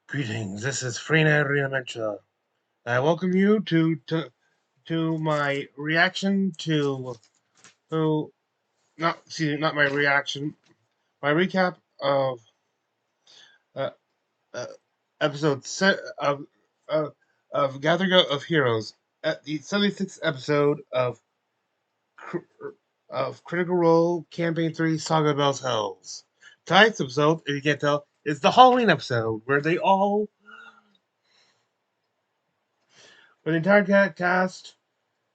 Greetings. This is Freenet Riamancha. I welcome you to my reaction to not my reaction, my recap of uh, uh, episode set of Gathering of Heroes at the 76th episode of Critical Role Campaign 3 Saga Bells Hells. Tonight's episode, if you can't tell, is the Halloween episode where the entire cast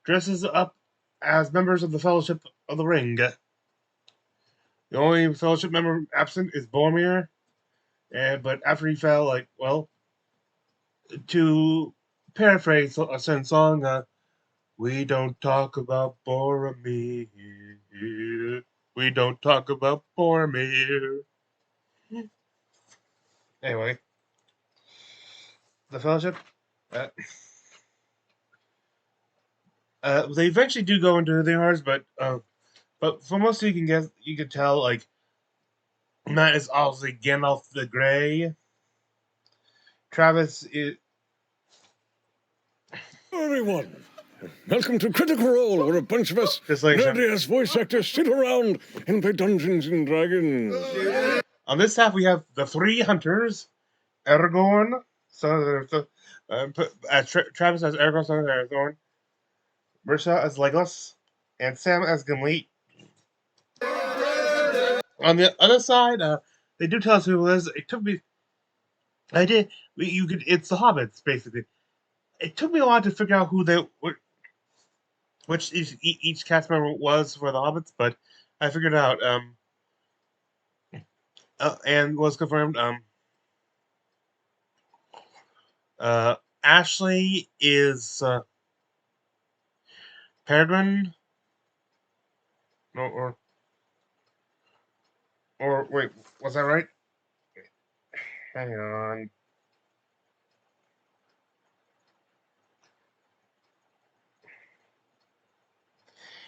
dresses up as members of the Fellowship of the Ring. The only Fellowship member absent is Boromir, but after he fell, to paraphrase a certain song, we don't talk about Boromir. We don't talk about Boromir. Anyway, the Fellowship. Uh, they eventually do go into who they are, but for most of you can guess, you can tell Matt is obviously Gandalf the Grey. Travis is Everyone, welcome to Critical Role, where a bunch of us just like nerdy-ass voice actors sit around and play Dungeons and Dragons. on this half. We have the three hunters: Aragorn, Travis as Aragorn, son of Aragorn, Marisha as Legolas, and Sam as Gimli. On the other side, they do tell us who it was. It took me. I did. You could. It's the hobbits, basically. It took me a while to figure out which each cast member was for the hobbits, but I figured it out. And was confirmed. Ashley is Peregrine, or wait, was that right? Hang on.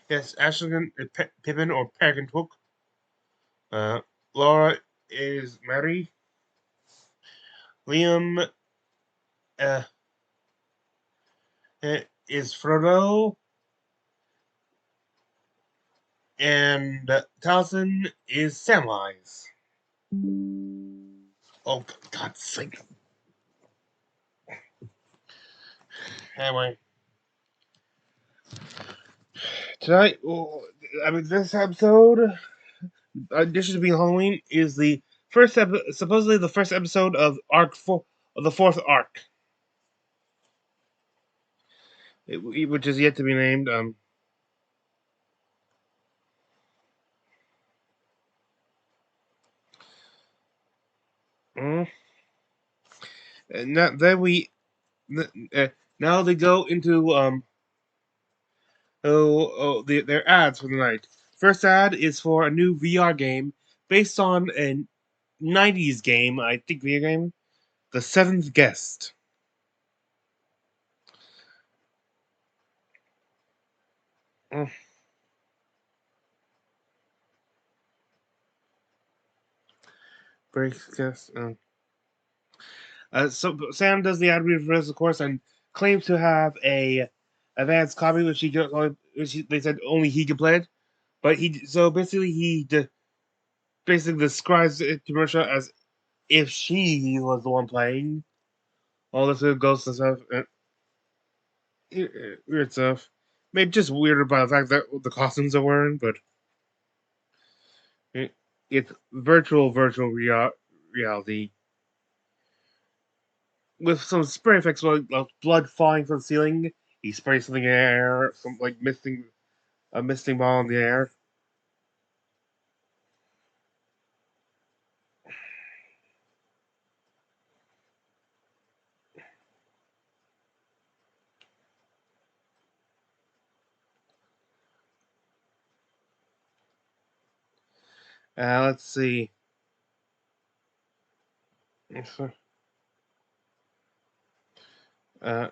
Yes, Ashley Pippin or Peregrine Took. Laura is Mary. Liam uh, is Frodo. And Taliesin is Samwise. Oh, God's sake. Anyway. Tonight, this episode, in addition to being Halloween, is the supposedly the first episode of of the fourth arc, which is yet to be named. Mm, and then now they go into their ads for the night. First ad is for a new VR game based on a '90s game, I think, video game, The Seventh Guest. Mm. Breaks guest. So Sam does the ad read for us, of course, and claims to have a advanced copy, they said only he could play it. But basically basically describes it to Marisha as if she was the one playing all this ghosts and stuff, weird stuff. Made just weirder by the fact that the costumes are wearing, but it's virtual reality with some spray effects like blood falling from the ceiling. He sprays something in the air, some like misting a misting ball in the air. Let's see. Uh,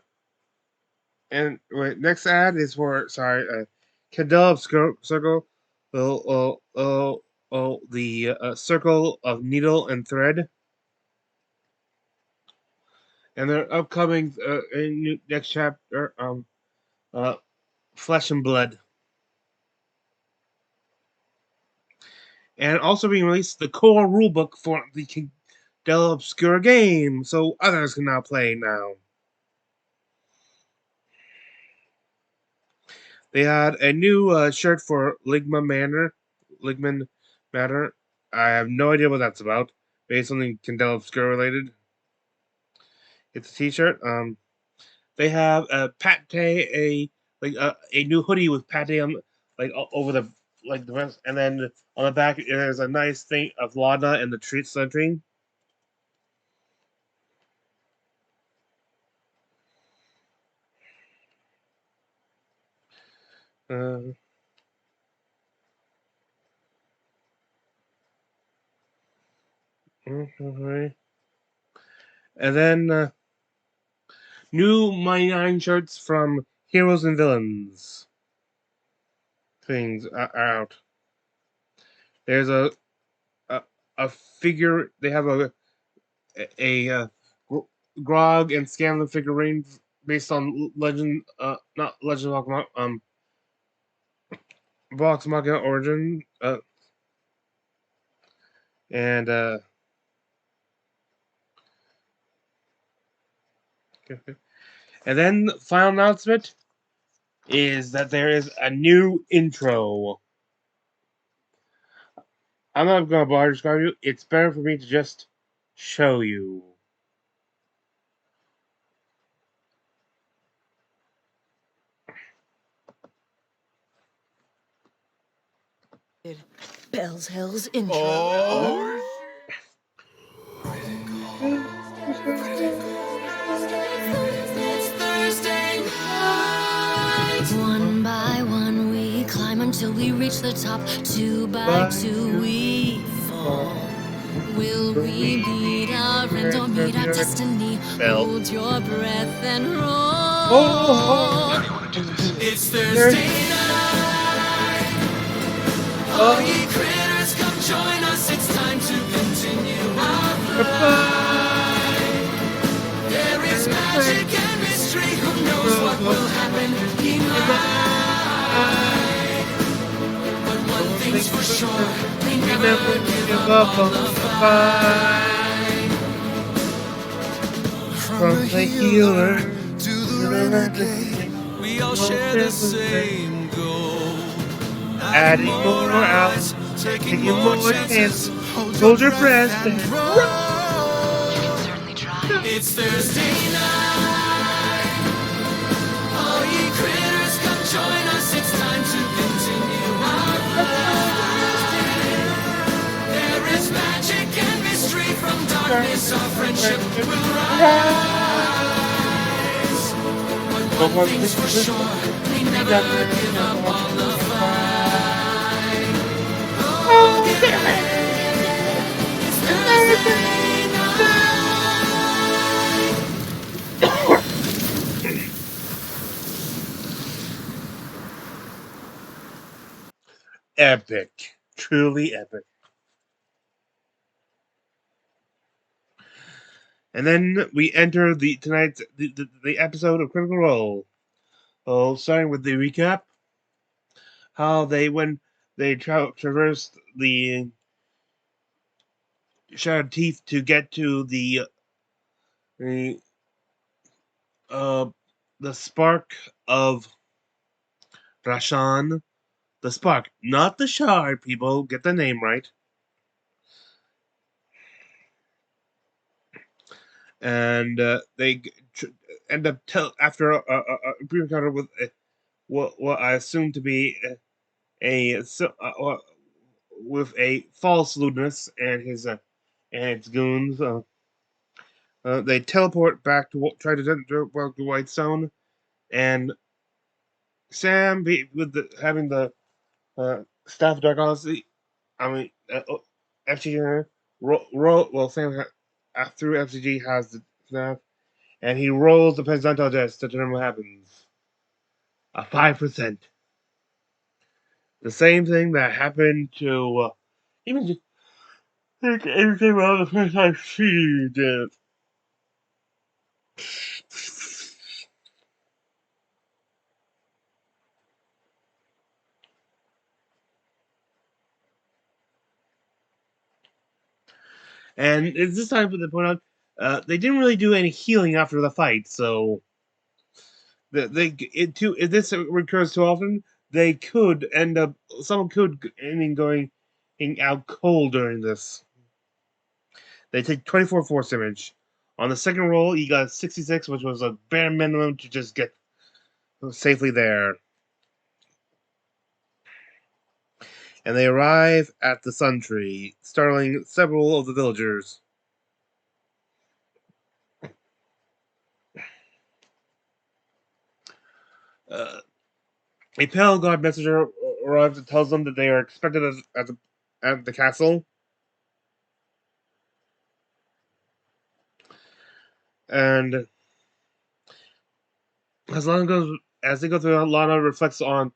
and wait, next ad is for Candela Circle. The circle of needle and thread. and their upcoming next chapter, Flesh and Blood, and also being released the core rulebook for the Del Obscura game, so others can now play now. They had a new shirt for Ligman Matter. I have no idea what that's about. Maybe something Candela Obscura related. It's a T-shirt. They have a Pate, a new hoodie with Pate on, over the the rest, and then on the back there's a nice thing of Lana and the treat centering. Uh, and then new Mighty Nine shirts from Heroes and Villains things are out. There's a, a figure. They have a Grog and Scanlan figurine based on Legend, not Legend of Pokemon, Vox Machina Origin, and and then the final announcement is that there is a new intro. I'm not going to bother describe you. It's better for me to just show you. Bell's Hell's intro. Oh. It's Thursday night. One by one we climb until we reach the top. Two by two we fall. Will we beat our end or meet our destiny? Hold your breath and roll. It's Thursday night. All ye critters, come join us. It's time to continue our flight. There is magic and mystery. Who knows what will happen? He might. But one thing's for sure, we never give up on the fight. From the healer to the renegade, we all share the same goal. Adding more hours, taking more chances. Hold your breath and roll. It's Thursday night. All ye critters, come join us. It's time to continue our Thursday. There is magic and mystery. From darkness our friendship will rise. But one thing's for sure, we never give up on the fight. Oh, damn it! It's Thursday night. Epic. Truly epic. And then we enter tonight's episode of Critical Role. Oh, starting with the recap. How when they traversed the Shattered Teeth to get to the spark of Rashan. The spark, not the shard, people. Get the name right. And they end up after a brief encounter with what I assume to be with a false Ludinus and his and its goons. They teleport back to try to enter Whitestone, and Sam, having the staff of Dark Honesty, I mean, FCG, Sam through F.C.G has the staff, and he rolls the percentile test to determine what happens. A 5%. The same thing that happened to even just think everything around the first time she did. And it's this time to point out they didn't really do any healing after the fight, so if this recurs too often, they could end up someone could end up going out cold during this. They take 24 force damage. On the second roll, you got 66, which was a bare minimum to just get safely there. And they arrive at the Sun Tree, startling several of the villagers. A pale guard messenger arrives and tells them that they are expected at the castle. And as they go through, Lana reflects on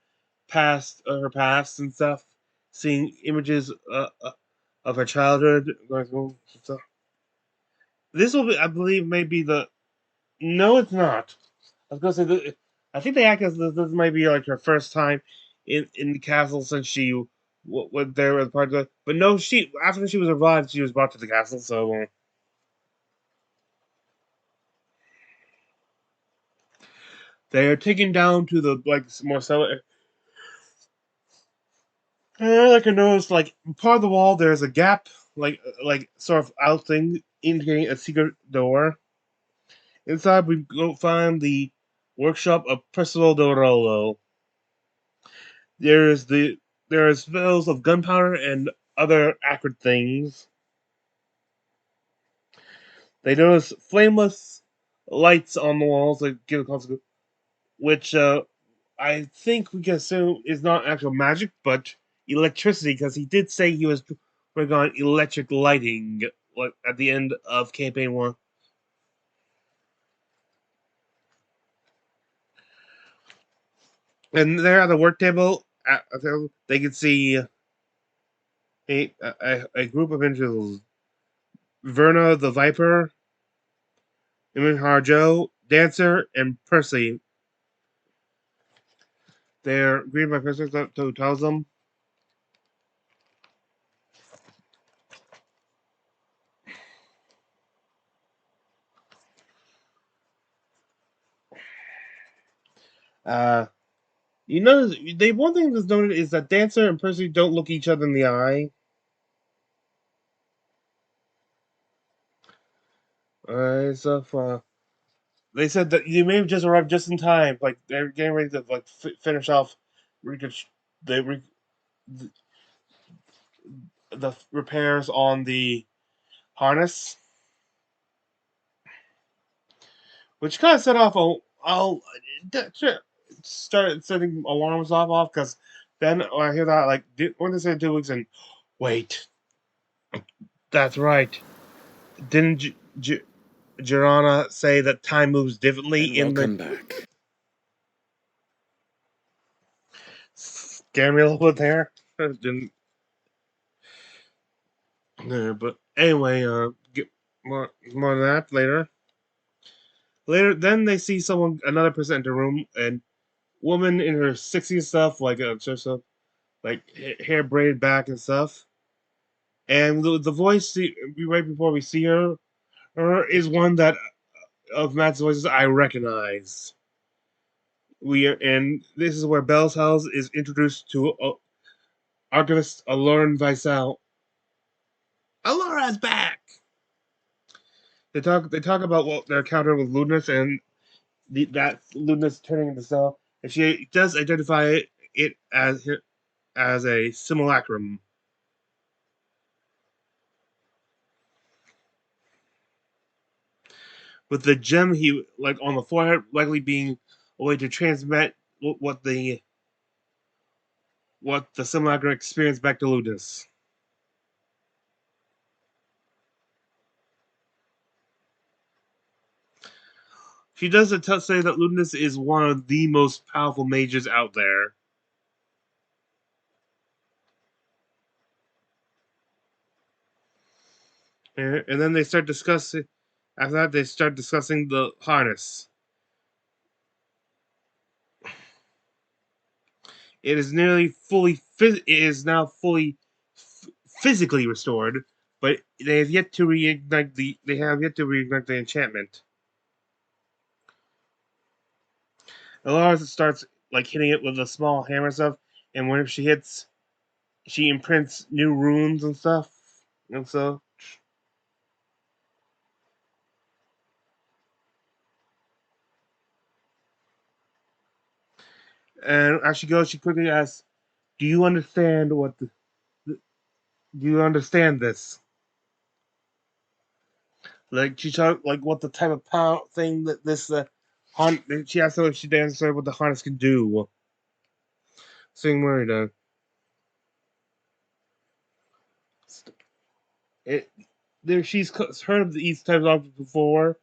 her past and stuff, seeing images of her childhood going through stuff. This will be, I believe, maybe the. No, it's not. I was gonna say that. I think they act as this might be like her first time in the castle since she went there as part of the. But no, she after she was revived, she was brought to the castle. So they are taken down to the more cellar. Like I noticed, like part of the wall, there's a gap, like sort of out thing indicating a secret door. Inside, we go find the workshop of Percival Dorolo. There is smells of gunpowder and other acrid things. They notice flameless lights on the walls that give a consequence, which I think we can assume is not actual magic, but electricity, because he did say he was working on electric lighting at the end of campaign 1. And there at the work table, they can see a group of individuals: Verna the Viper, Imin Harjo, Dancer, and Percy. They're greeted by Percy, who tells them you notice one thing that's noted is that Dancer and Percy don't look each other in the eye. They said that you may have just arrived just in time. Like they're getting ready to finish off the the repairs on the harness, which kind of set off I'll start setting alarms off because then I hear that when they say 2 weeks and wait, that's right. Didn't Girana say that time moves differently And in the welcome back. scare me a little bit there? Didn't. But anyway, get more on that later. Later, then they see another person enter the room, and woman in her 60s stuff, just like hair braided back and stuff. And the voice right before we see her is one that of Matt's voices I recognize. And this is where Bell's house is introduced to archivist Lauren Weissel. Alora's back. They talk about their encounter with Ludinus and that Ludinus turning into Cell, and she does identify it as a simulacrum. With the gem he on the forehead likely being a way to transmit what the simulacrum experienced back to Ludinus. She does say that Ludinus is one of the most powerful mages out there. And then they start discussing After that, they start discussing the harness. It is now fully physically restored, but they have yet to reignite the enchantment. Alara starts like hitting it with a small hammer and stuff, and whenever she hits, she imprints new runes and stuff, and so. And as she goes, she quickly asks, "Do you understand do you understand this?" Like she talked like what the type of power thing that this she asked her if she understood what the harness can do. Sing Murray it she's heard of these types of objects before,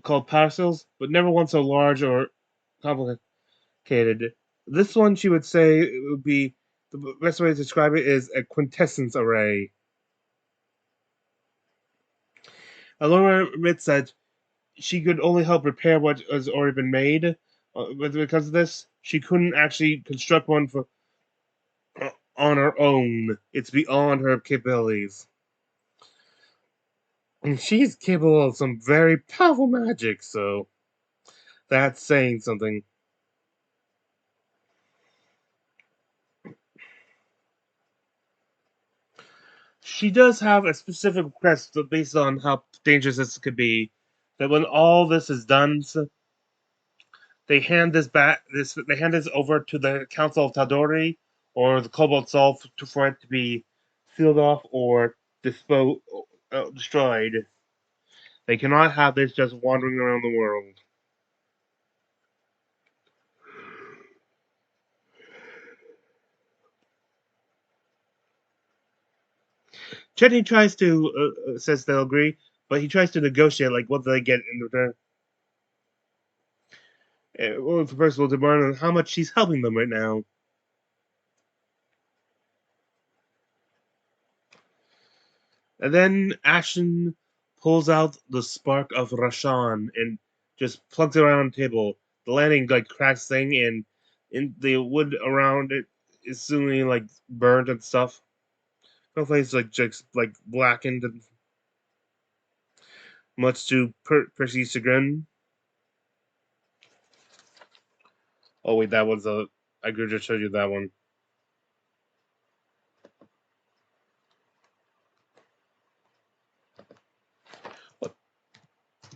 called parcels, but never one so large or complicated. This one, she would say, it would be the best way to describe it is a quintessence array. Alora admits that she could only help repair what has already been made, but because of this, she couldn't actually construct one on her own. It's beyond her capabilities. And she's capable of some very powerful magic, so that's saying something. She does have a specific request based on how dangerous this could be. That when all this is done, they hand this back. They hand this over to the Council of Taldori or the Cobalt itself for it to be sealed off or destroyed. They cannot have this just wandering around the world. Chetney tries to says they'll agree, but he tries to negotiate like what do they get in return. Well, first of all, demand how much she's helping them right now. And then Ashen pulls out the spark of Rashan and just plugs it around the table. The landing like cracks thing, and in the wood around it is suddenly like burnt and stuff. The place just like blackened, and much to Percy's chagrin. Oh wait, that was I could just show you that one.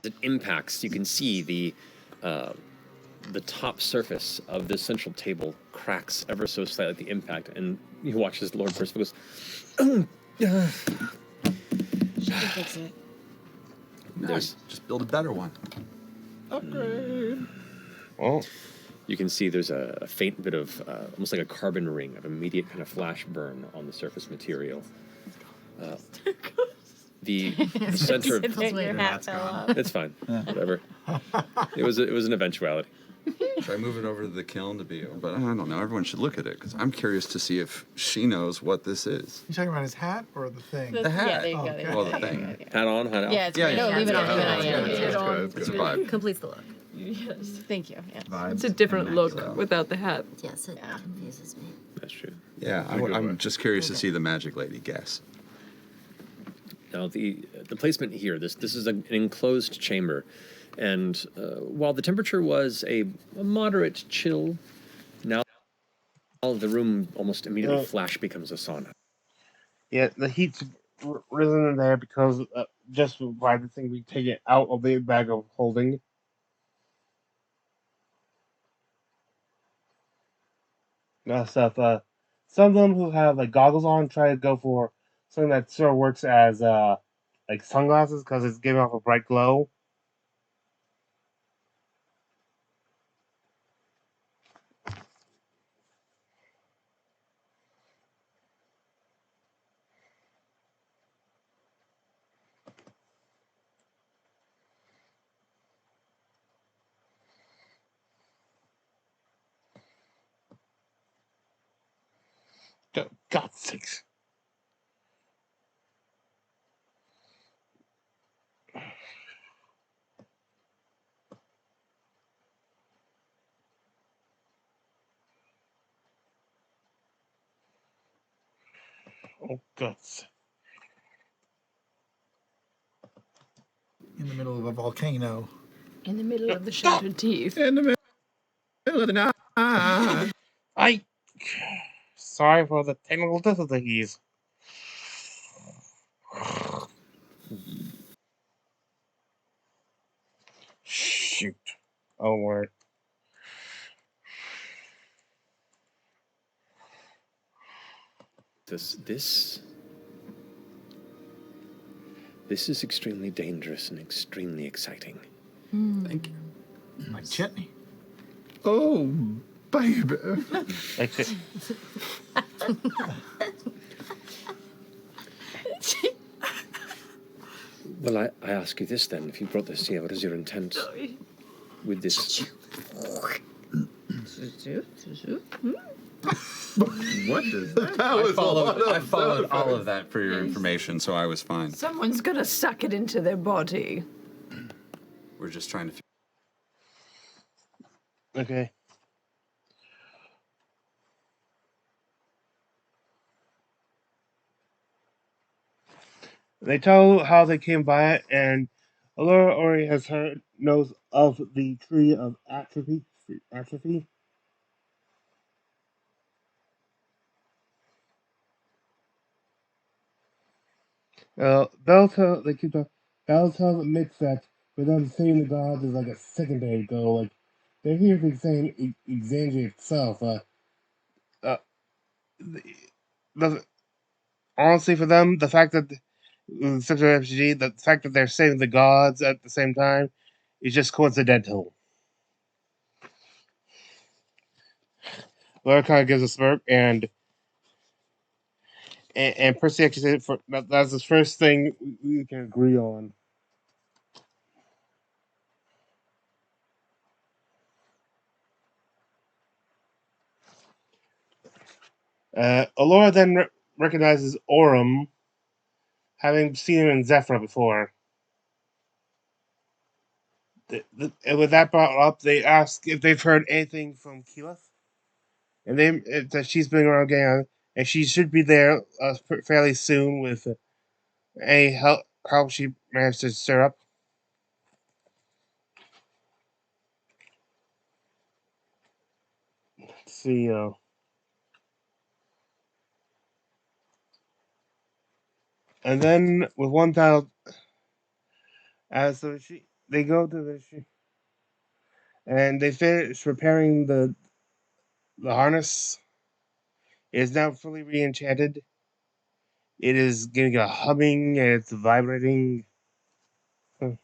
It impacts. You can see the top surface of this central table cracks ever so slightly at the impact, and you watch as Lord Percival goes, She can fix it. Nice. Just build a better one. Upgrade. Oh, you can see there's a faint bit of almost like a carbon ring of immediate kind of flash burn on the surface material. The center of Your hat fell off. it's fine. Whatever. It was an eventuality. Should I move it over to the kiln to be? But I don't know. Everyone should look at it because I'm curious to see if she knows what this is. You talking about his hat or the thing? The hat. Yeah, there you go. okay. Well, the thing. Hat on, hat off. Yeah, it's Yeah, great. yeah, No, leave it on. Leave it on. It's Yeah, good, leave it on. It's a vibe. Completes the look. Yes. Thank you. Yeah. It's a different look without the hat. Yes, it confuses me. That's true. Yeah, I'm just curious to see the magic lady guess. Now the placement here, this is an enclosed chamber, and while the temperature was a moderate chill, now the room almost immediately flash becomes a sauna. yeah, the heat's risen in there because just by the thing we take it out of the bag of holding. That stuff. Some of them who have like goggles on try to go for something that sort of works as like sunglasses because it's giving off a bright glow. God's sakes. Oh, guts. In the middle of a volcano. In the middle of the shattered teeth. In the middle of the night. Sorry for the technical difficulties. Shoot. Oh, word. This is extremely dangerous and extremely exciting. Thank you. Like chutney. Oh, baby. Like it. Well, I ask you this then. If you brought this here, what is your intent with this? What is that? I followed all of that for your information, so I was fine. Someone's gonna suck it into their body. We're just trying to. Okay. They tell how they came by it, and Allura already knows of the tree of atrophy. Bell admits that for them saving the gods is like a secondary goal. Like they're here to examine Exandria itself. The, honestly, for them, the fact that F.C.G, the fact that they're saving the gods at the same time is just coincidental. Laura kind of gives a smirk, and Percy actually said that's the first thing we can agree on. Allura then recognizes Orem, having seen him in Zephyr before. And with that brought up, they ask if they've heard anything from Keyleth, and that she's been around again, and she should be there fairly soon with any help she managed to stir up. Let's see. And then with one child, so they go to and they finish repairing the harness. It is now fully re-enchanted. It is getting a humming and it's vibrating. And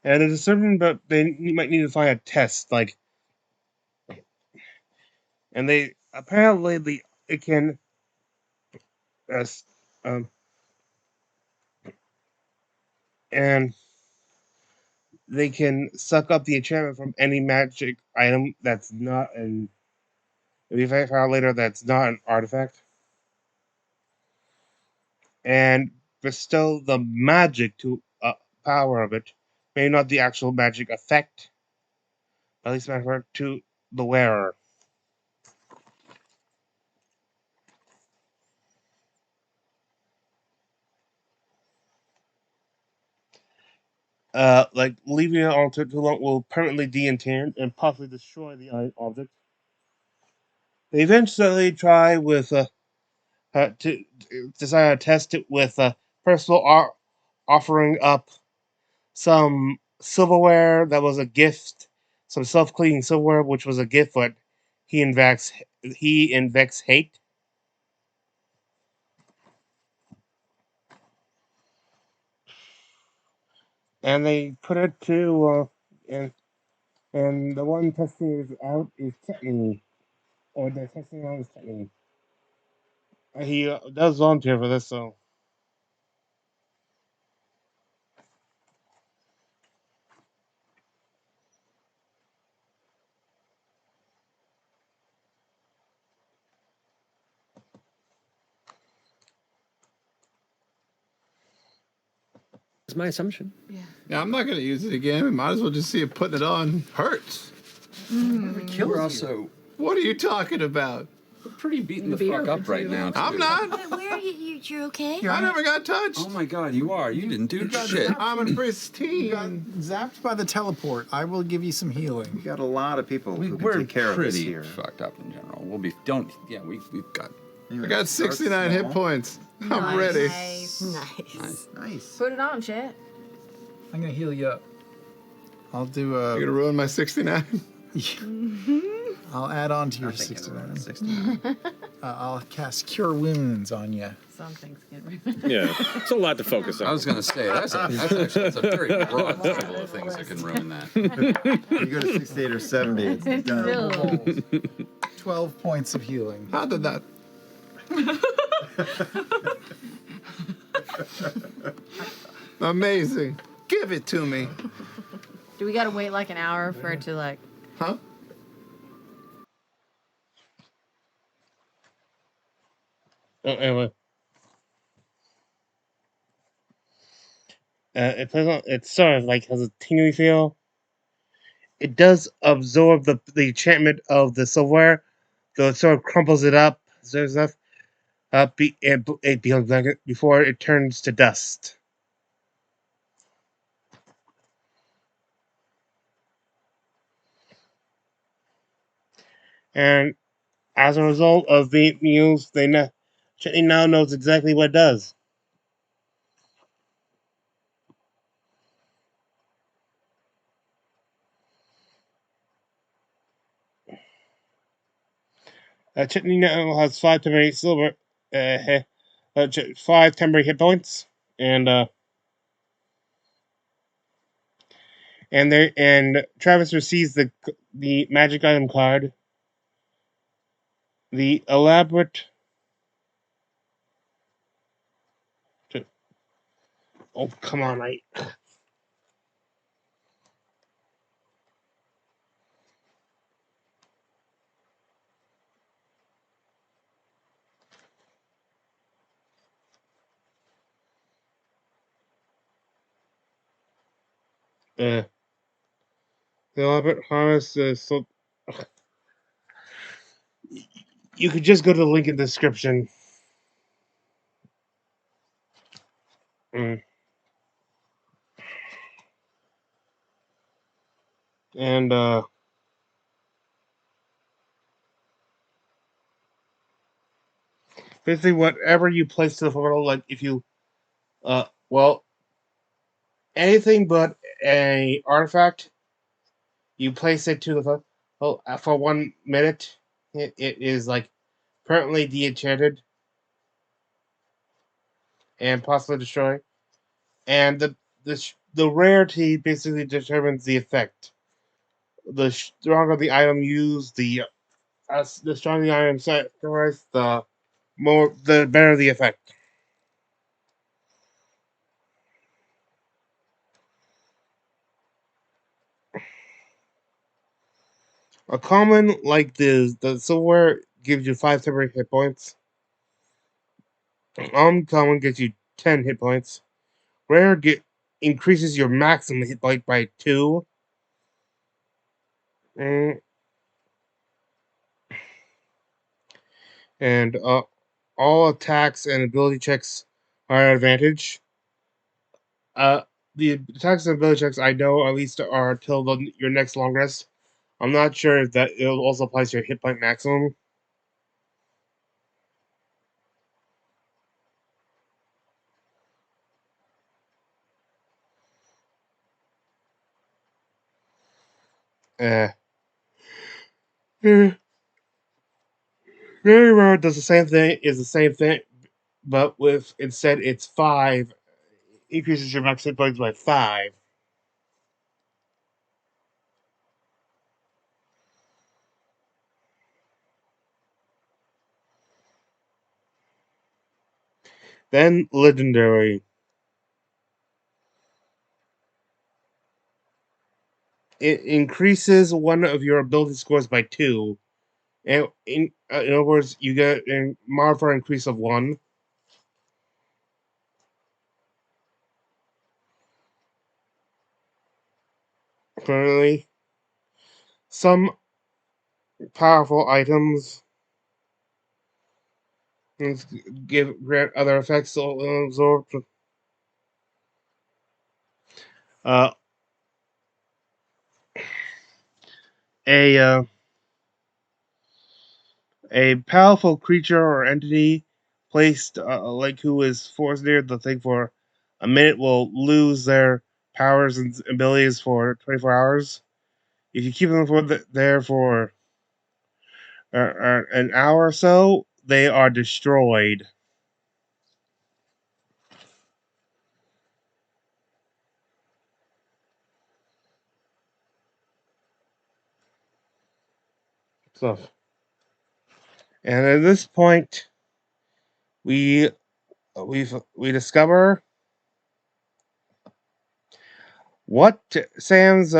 there's a certain, but they might need to find a test, like, and they apparently it can, uh, and they can suck up the enchantment from any magic item that's not an. We find out later that's not an artifact, and bestow the magic to power of it, maybe not the actual magic effect, but at least matter to the wearer. Like leaving it on too long will permanently de-enchant and possibly destroy the object. They eventually try with to decide to test it with personal offering up some silverware that was a gift, some self-cleaning silverware which was a gift, but he invects hate. And they put it to and the one testing is out is Tetney, or the testing out is Tetney. He does volunteer for this, so That's my assumption. Yeah, I'm not going to use it again. We might as well just see if putting it on hurts. Mm. We're also What are you talking about? We're pretty beaten the Beer fuck up right now, too. I'm not. Where are you? You're okay? I never got touched. Oh my god, you are. You didn't do shit. I'm a pristine. You got zapped by the teleport. I will give you some healing. We got a lot of people who can We're take care of this pretty here. fucked up in general. We've got. I got 69 hit points. I'm ready. Nice. Put it on, chat. I'm gonna heal you up. I'll do You're gonna ruin my 69. I'll add on to your Nothing can ruin 69. 69. I'll cast Cure Wounds on you. Some things get Yeah, it's a lot to focus on. I was gonna say that's a very broad table of things that can ruin that. You go to 68 or 70, it's done. 12 points of healing. How did that? Amazing. Give it to me. Do we gotta wait like an hour for it to like? Huh? Anyway. It sort of like has a tingly feel. It does absorb the enchantment of the silverware, though it sort of crumples it up, sort of stuff, it becomes like it before it turns to dust. And as a result of being used, Chetney now knows exactly what it does. Chitney now has 5 silver, 5 temporary hit points, and Travis receives the magic item card, the elaborate. Oh come on, the elaborate harness. You could just go to the link in the description. Mm. And basically, whatever you place to the portal, like if you, well, anything but a artifact, you place it to the for 1 minute. It is like permanently de-enchanted and possibly destroyed. And the rarity basically determines the effect. The stronger the item used, the stronger the item sacrifice, the better the effect. A common like the silverware gives you 5 temporary hit points. Uncommon gives you 10 hit points. Rare increases your maximum hit point by 2. Mm, and all attacks and ability checks are an advantage. The attacks and ability checks I know at least are till your next long rest. I'm not sure if that it also applies to your hit point maximum. Uh, Very rare does the same thing. Is the same thing, but with instead it's 5. Increases your max hit points by 5. Then legendary. It increases one of your ability scores by 2. And in other words, you get a modifier increase of 1. Currently, some powerful items and grant other effects absorbed. Uh, a a powerful creature or entity placed like who is forced near the thing for a minute will lose their powers and abilities for 24 hours. If you keep them there for an hour or so, they are destroyed. So, and at this point, we we discover what Sam's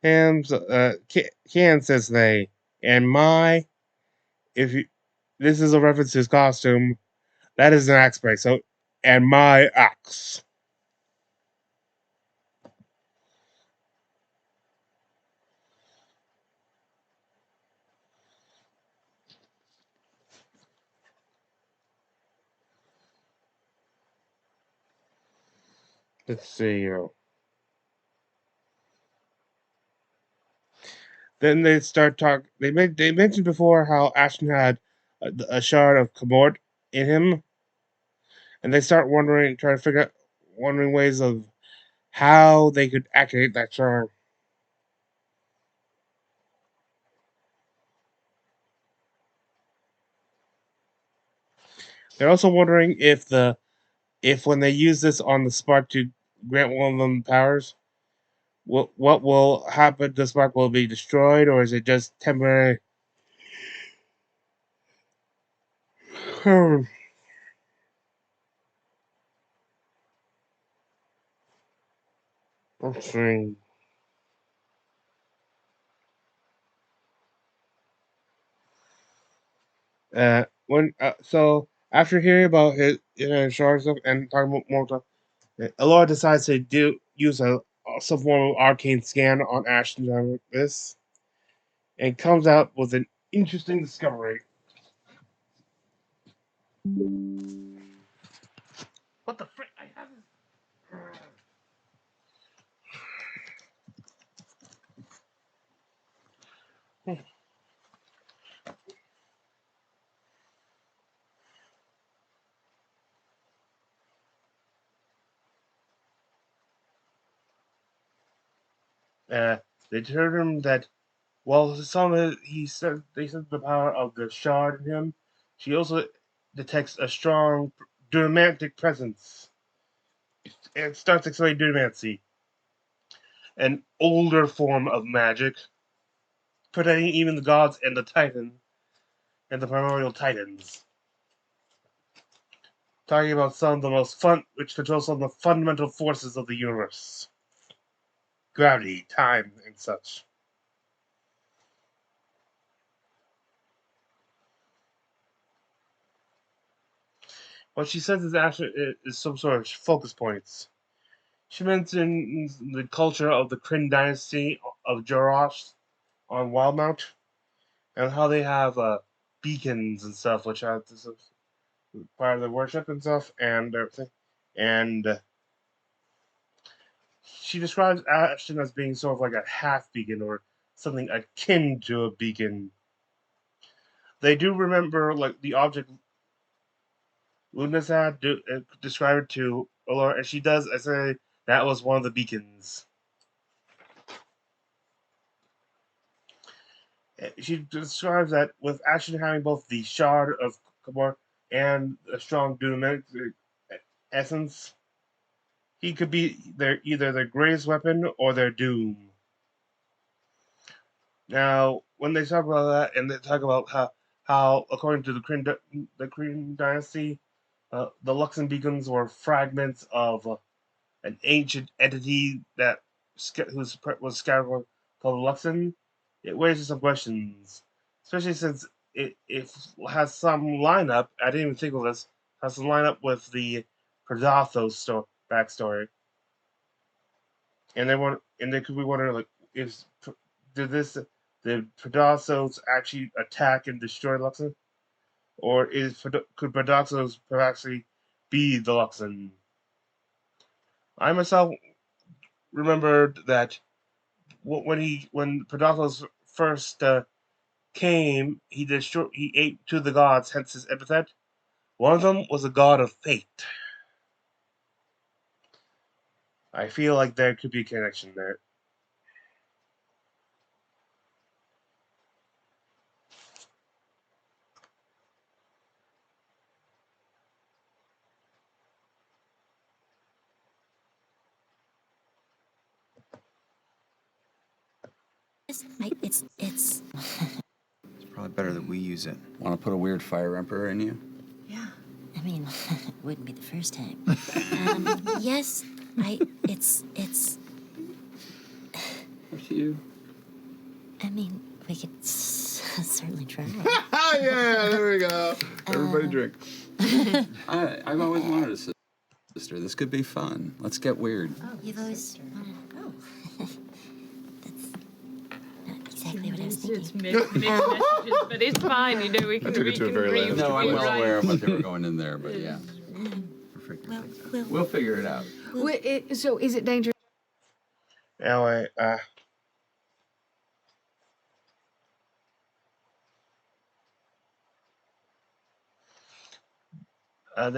can says they, and my if you this is a reference to his costume. That is an axe break. So, and my axe. Let's see. Then they start talk. They mentioned before how Ashton had a shard of Kamort in him, and they start trying to figure out, wondering ways of how they could activate that shard. They're also wondering if when they use this on the spark to grant one of them powers, what will happen? The spark will be destroyed, or is it just temporary? Let's see. So after hearing about his shard stuff and talking about more stuff, Alora decides to use some form of arcane scan on Ashton like this, and comes out with an interesting discovery. What the frick? I haven't. They determined that while they said the power of the shard in him, she also detects a strong duromantic presence and starts explaining duromancy, an older form of magic, protecting even the gods and the Titan and the primordial Titans. Talking about some of the which controls some of the fundamental forces of the universe, gravity, time, and such. What she says is actually is some sort of focus points. She mentions the culture of the Kryn dynasty of Jorosh on Wildmount, and how they have beacons and stuff, which are part of their worship and stuff, and everything. And she describes Ashton as being sort of like a half beacon or something akin to a beacon. They do remember like the object Luna's had describe it to Allura, and she does. I say that was one of the beacons. She describes that with Ashton having both the shard of Kamor and a strong Dunamithic essence, he could be either their greatest weapon or their doom. Now, when they talk about that, and they talk about how according to the Kryn dynasty, the Luxon beacons were fragments of an ancient entity that was scattered called Luxon, it raises some questions, especially since it has some lineup. I didn't even think of this. Has some lineup with the Predathos backstory, and they could be wondering like, is did this the Pedazos actually attack and destroy Luxon? Or could Pedazos actually be the Luxon? I myself remembered that when Pedazos first came, he ate two of the gods, hence his epithet. One of them was a god of fate. I feel like there could be a connection there. It's probably better that we use it. Want to put a weird fire emperor in you? Yeah. I mean, it wouldn't be the first time. Yes, it's. Up to you. I mean, we could certainly try. Yeah, there we go. Everybody drink. I've always wanted a sister. This could be fun. Let's get weird. You've always wanted. Oh. That's not exactly what I was thinking. It's mixed messages, but it's fine. You know, we can read. No, I'm well aware of what they were going in there, but yeah. We'll figure it out. So is it dangerous? Anyway, they're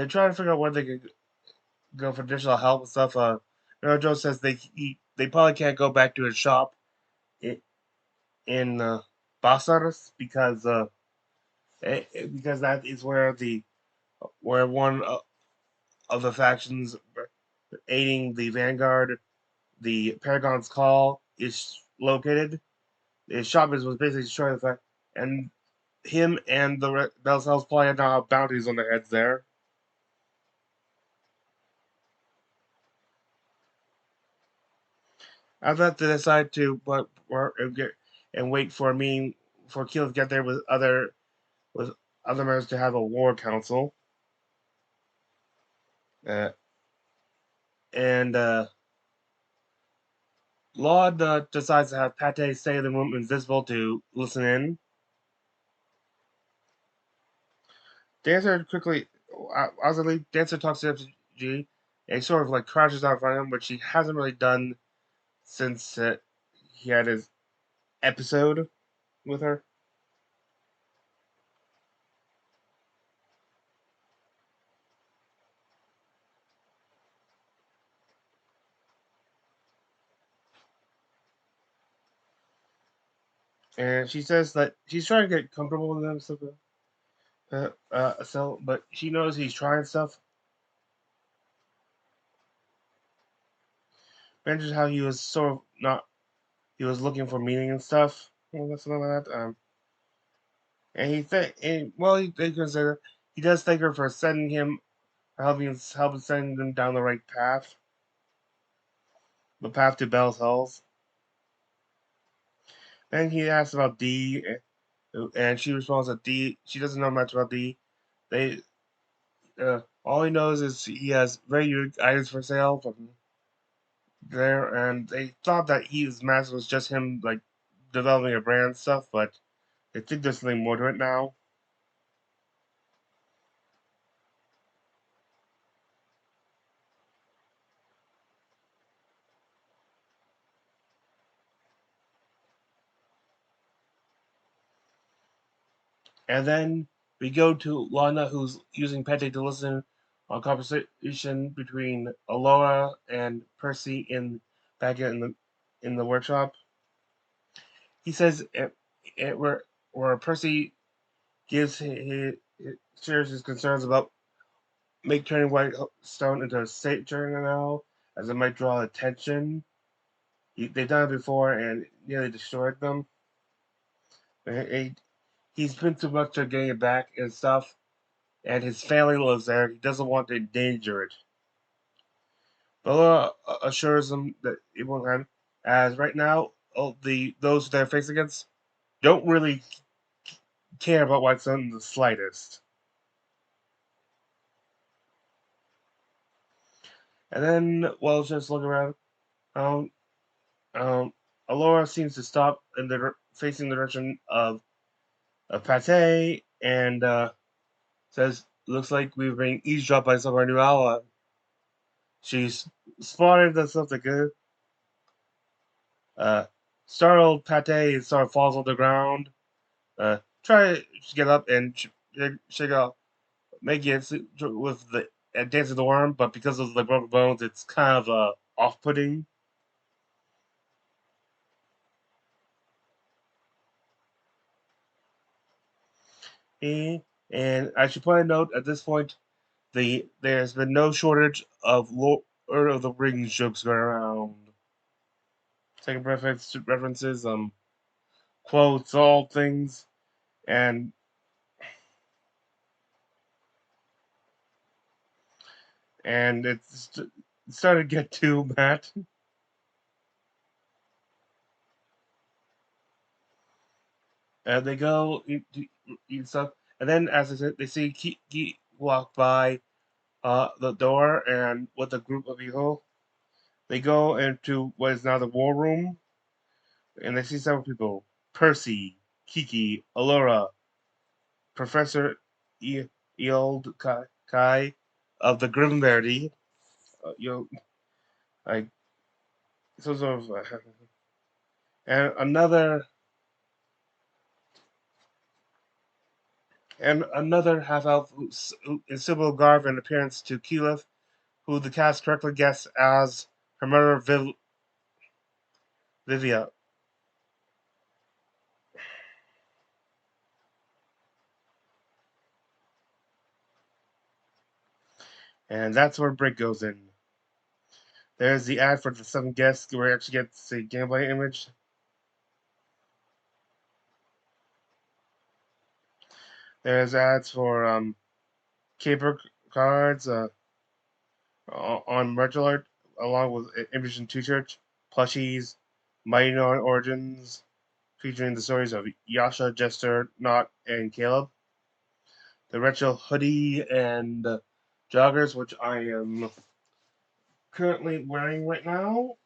trying to figure out where they could go for additional help and stuff. Joe says they probably can't go back to his shop in Basaras because that is where one of the factions aiding the Vanguard, the Paragon's Call, is located. His shop was basically destroyed the fact, and him and the Bell Cells probably now have bounties on their heads there. After that, they decide to wait for Keel to get there with other members to have a war council. And Laud decides to have Pate stay in the room invisible to listen in. Dancer talks to F.C.G. and he sort of like crashes out in front of him, which he hasn't really done since he had his episode with her. And she says that she's trying to get comfortable with him, but she knows he's trying stuff. Mentions how he was sort of he was looking for meaning and stuff. Something like that. And he consider he does thank her for sending him, helping sending him down the right path, the path to Bell's Halls. Then he asks about D, and she responds that D, she doesn't know much about D. All he knows is he has very unique items for sale from there, and they thought that his mask was just him like developing a brand and stuff, but they think there's something more to it now. And then we go to Lana, who's using Pete to listen on conversation between Alora and Percy back in the workshop. He says where Percy shares his concerns about turning White Stone into a state journal, as it might draw attention. They've done it before and nearly destroyed them. He's been too much to getting it back and stuff, and his family lives there. He doesn't want to endanger it. Bella assures him that it won't happen, as right now those they're facing against don't really care about White Stone in the slightest. And then, just looking around, Alora seems to stop in the facing the direction of Pate and says, "Looks like we've been eavesdropped by some of our new ally." She's spotted that something good. Startled, Pate sort of falls on the ground. Try to get up and shake out, make it with the dance of the worm, but because of the rubber bones, it's kind of off-putting. And I should point a note at this point, there's been no shortage of Lord of the Rings jokes going around. Taking references, quotes, all things, and it's starting to get too Matt. And they go eat stuff, and then as I said, they see Kiki walk by the door, and with a group of people, they go into what is now the war room, and they see several people: Percy, Kiki, Allura, Professor Eald Kai of the Grimverdi. Like some sort of, and another half elf in similar garb and appearance to Keyleth, who the cast correctly guessed as her mother Vivia. And that's where Brick goes in. There's the ad for the 7 guests where you actually get the gameplay image. There's ads for caper cards on Retro Art, along with Image and t-shirts, plushies, Mighty Northern Origins, featuring the stories of Yasha, Jester, Knot, and Caleb. The retro hoodie and joggers, which I am currently wearing right now.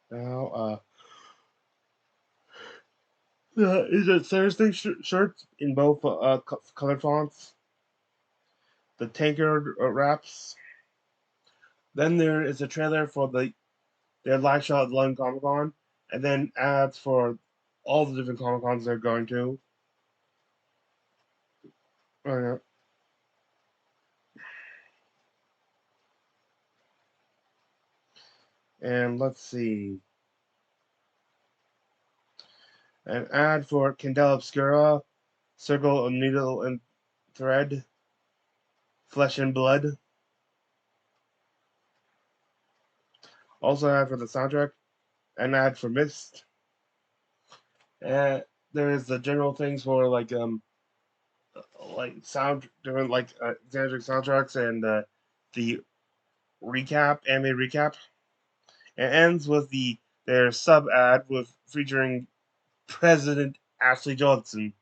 Now, is a Thursday shirt in both color fonts. The Tankard wraps. Then there is a trailer for their live show at London Comic Con, and then ads for all the different Comic Cons they're going to. And let's see. An ad for Candela Obscura, Circle of Needle and Thread, Flesh and Blood. Also, an ad for the soundtrack, an ad for Mist. And there is the general things for like sound different Xanadric soundtracks and the anime recap. It ends with their sub ad with featuring President Ashley Johnson.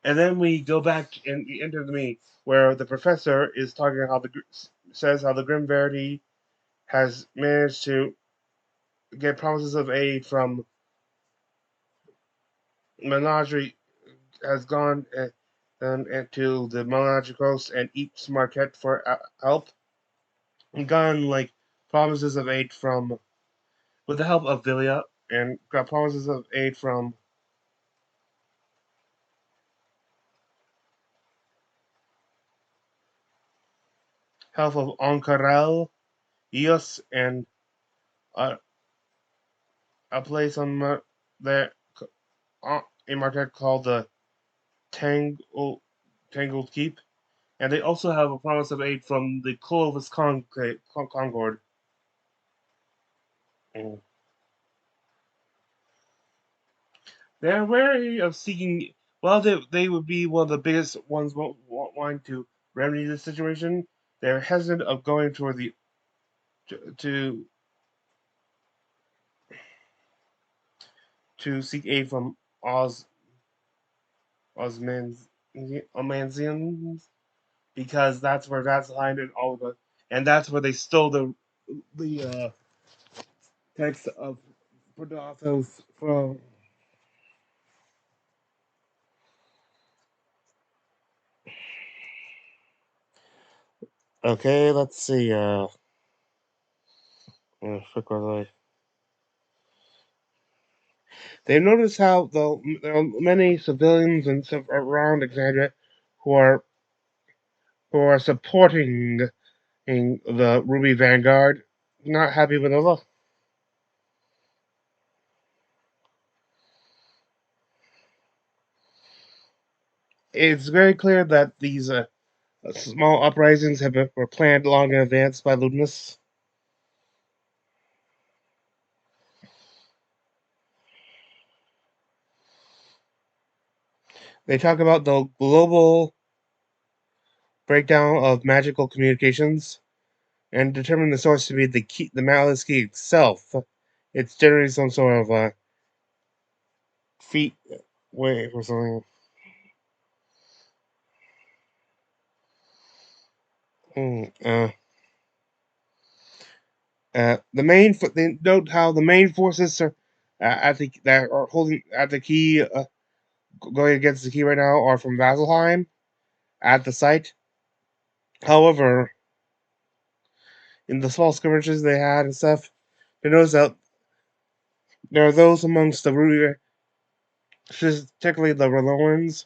And then we go back and enter the meeting where the professor is talking about how the Grim Verity has managed to get promises of aid from Menagerie, has gone to the Menagerie Coast and East Marquette for help, and gotten promises of aid from, with the help of Vilia, and got promises of aid from help of Oncarel, Eos, and a place on there in Marquette called the Tangled Keep, and they also have a promise of aid from the Clovis Concord. They're wary of seeking. Well, they would be one of the biggest ones wanting to remedy this situation. They're hesitant of going toward the to seek aid from Osmans Osmansians because that's where that's behind it all the and that's where they stole the text of Prodothos from. Okay, let's see. They notice how though there are many civilians and stuff around Alexandria who are supporting the Ruby Vanguard. Not happy with the look. It's very clear that these small uprisings were planned long in advance by Ludinus. They talk about the global breakdown of magical communications and determine the source to be the key, the malice key itself. It's generally some sort of feat way or something. They note how the main forces are that are holding at the key, going against the key right now, are from Vasselheim at the site. However, in the small skirmishes they had and stuff, they notice that there are those amongst the Ruby, particularly the Relorans,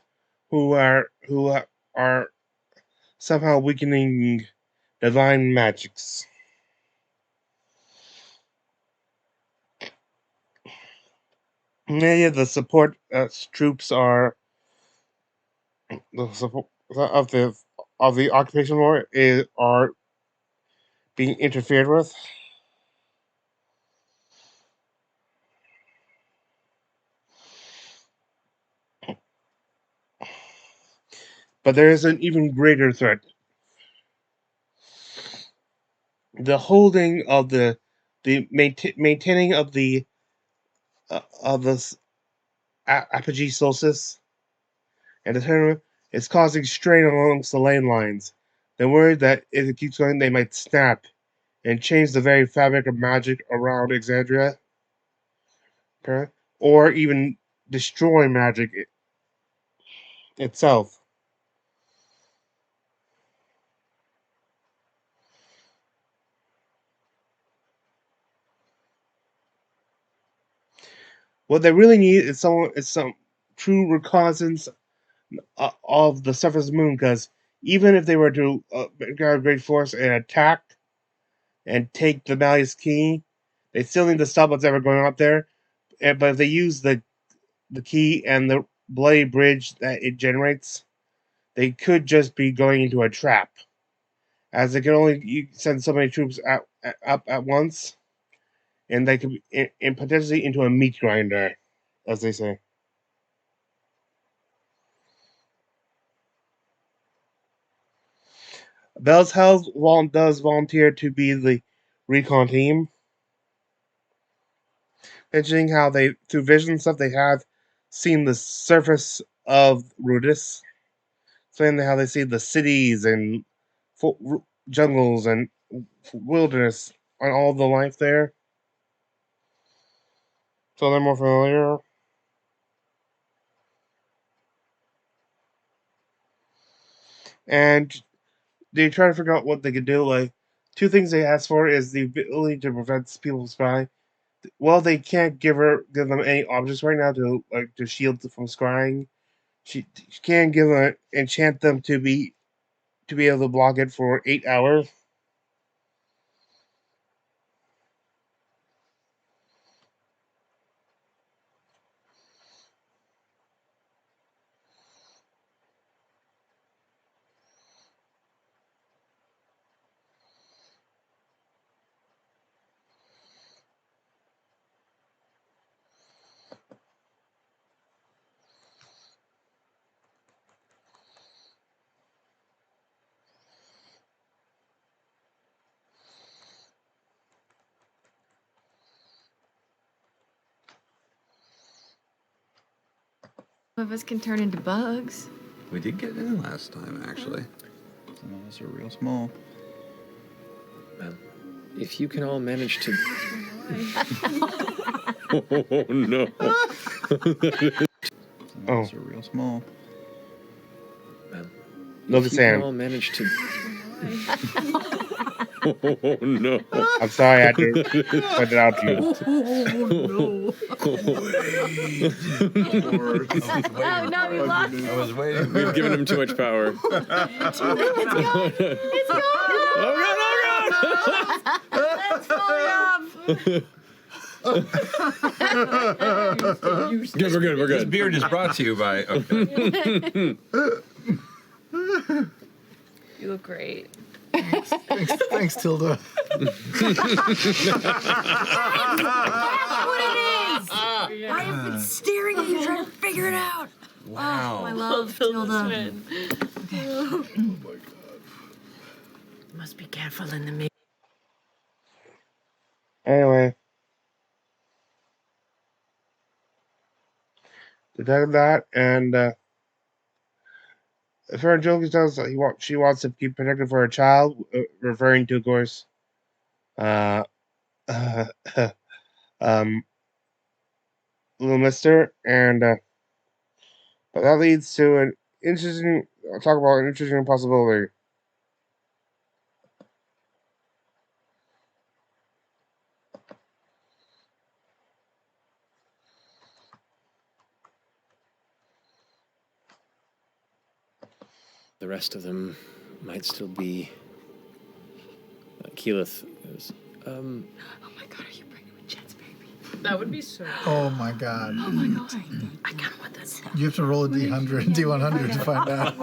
who are somehow weakening divine magics. Many of the support troops are the support of the occupation war are being interfered with. But there is an even greater threat: the holding of the maintaining of the apogee solstice and the tournament is causing strain amongst the lane lines. They're worried that if it keeps going, they might snap and change the very fabric of magic around Exandria, okay? Or even destroy magic itself. What they really need is some true reconnaissance of the surface of the moon, because even if they were to guard great force and attack and take the Malleus Key, they still need to stop what's ever going up there. But if they use the key and the bloody bridge that it generates, they could just be going into a trap, as they can only send so many troops up at once, and they could be and potentially into a meat grinder, as they say. Bell's House does volunteer to be the recon team, mentioning how they, through vision stuff, they have seen the surface of Rudis, saying how they see the cities and jungles and wilderness and all the life there. So they're more familiar. And they try to figure out what they could do. Like, two things they ask for is the ability to prevent people from scrying. Well, they can't give them any objects right now to shield from scrying. She can enchant them to be able to block it for 8 hours. of us can turn into bugs. We did get in last time, actually. Some of us are real small. Well, if you can all manage to... Oh, no. Some of us are real small. Well, Look if at you can Sam. all manage to... Oh, no. I'm sorry I had to point it out to you. Oh, no, we lost I was waiting. We've given him too much power. It's gone. Oh, God, Let's fall off. Good, we're good, we're This good. beard is brought to you by. Okay. You look great. Thanks, Tilda. That's what it is! I have been staring at you trying to figure it out. Wow. Oh, I love Tilda. Oh my god. Must be careful in the making. Anyway. They did that, and her joke is tells she wants to keep protected for her child, referring to, of course, little Mister, and but that leads to an interesting. I'll talk about an interesting possibility. The rest of them might still be... Keyleth is... Oh my god, are you pregnant with Jet's baby? That would be so. Oh my god. Oh my god. I kind of want that. You have to roll a D100 to find out.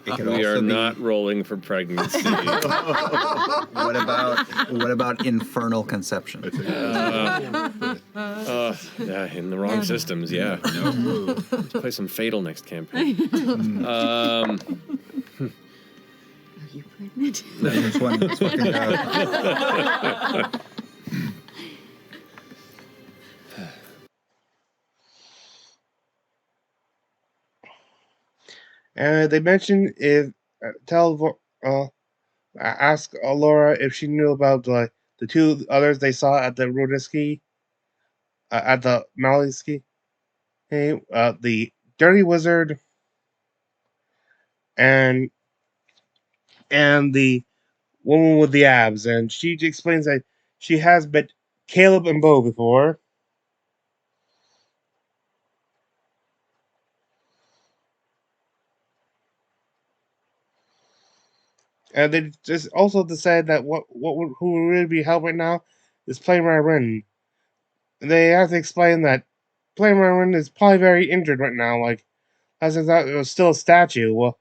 It could We also are be- not rolling for pregnancy. What about infernal conception? Yeah, in the wrong systems, yeah. Let's play some Fatal next campaign. Are you pregnant? This one can go. And they mentioned ask Laura if she knew about the two others they saw at the Rodiski, at the Maliski. Hey, the Dirty Wizard and the woman with the abs, and she explains that she has met Caleb and Bo before. And they just also decided that who would really be helping now is Playmar Rin. And they have to explain that Playmar Rin is probably very injured right now. Like, as I thought it was still a statue. Well,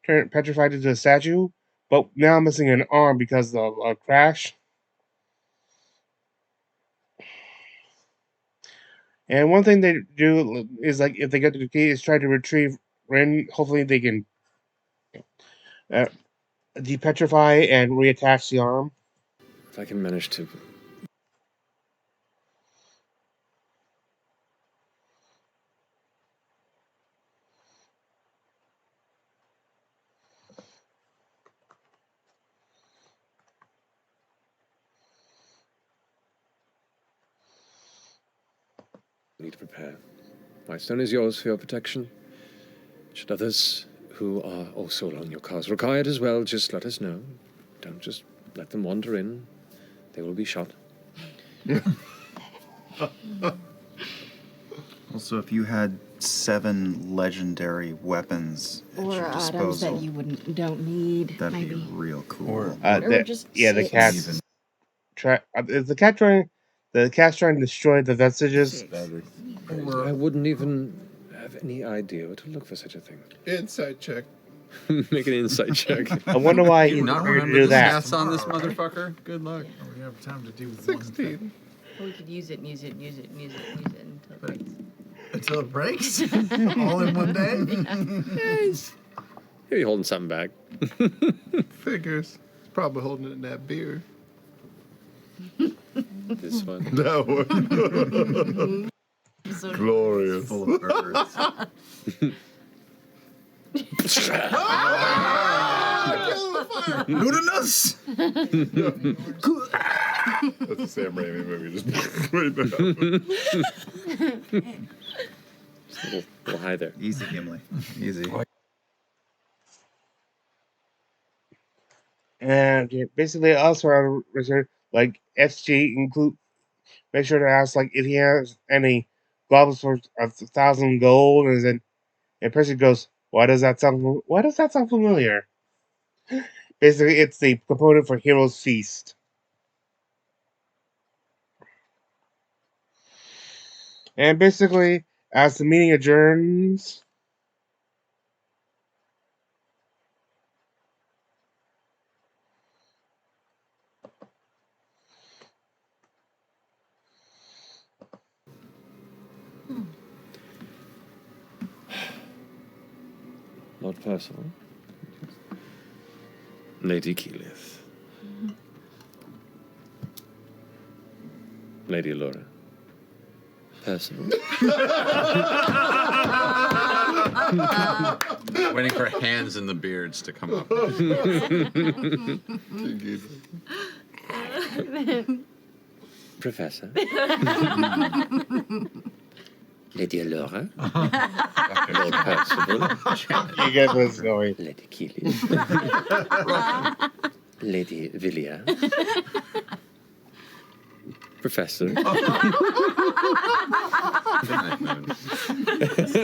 turned petrified into a statue, but now missing an arm because of a crash. And one thing they do is, like, if they get to the key, is try to retrieve Rin. Hopefully they can depetrify and reattach the arm. If I can manage to... Need to prepare. My stone is yours for your protection. Should others who are also along your cause require it as well, just let us know. Don't just let them wander in. They will be shot. Also, if you had 7 legendary weapons at Or your items disposal, that you don't need, that'd maybe. be real cool. The cat. Is the cat trying? The cat's trying to destroy the vestiges. I wouldn't even have any idea where to look for such a thing. Insight check. Make an insight check. I wonder why Do you not would remember do the that. stats on this motherfucker? Good luck. We have time to do 16. Or we could use it and use it and use it and use it and use it until it breaks. Until it breaks? All in one day? Yes. You're holding something back. Figures. He's probably holding it in that beer. This one. That one. so Glorious. Full of birds. Luminous! That's a Sam Raimi movie. Just right there. Just a little high there. Easy, Gimli. Easy. And basically, also around research, like F.C.G include make sure to ask like if he has any globules for 1,000 gold, and person goes, why does that sound familiar? Basically, it's the component for Hero's Feast. And basically, as the meeting adjourns, Lord Percival. Lady Keyleth. Lady Laura. Percival. Waiting for hands in the beards to come up. Professor. Lady Laura. Lord Percival. you get what's going. Lady Keyleth. Lady Villia. Professor.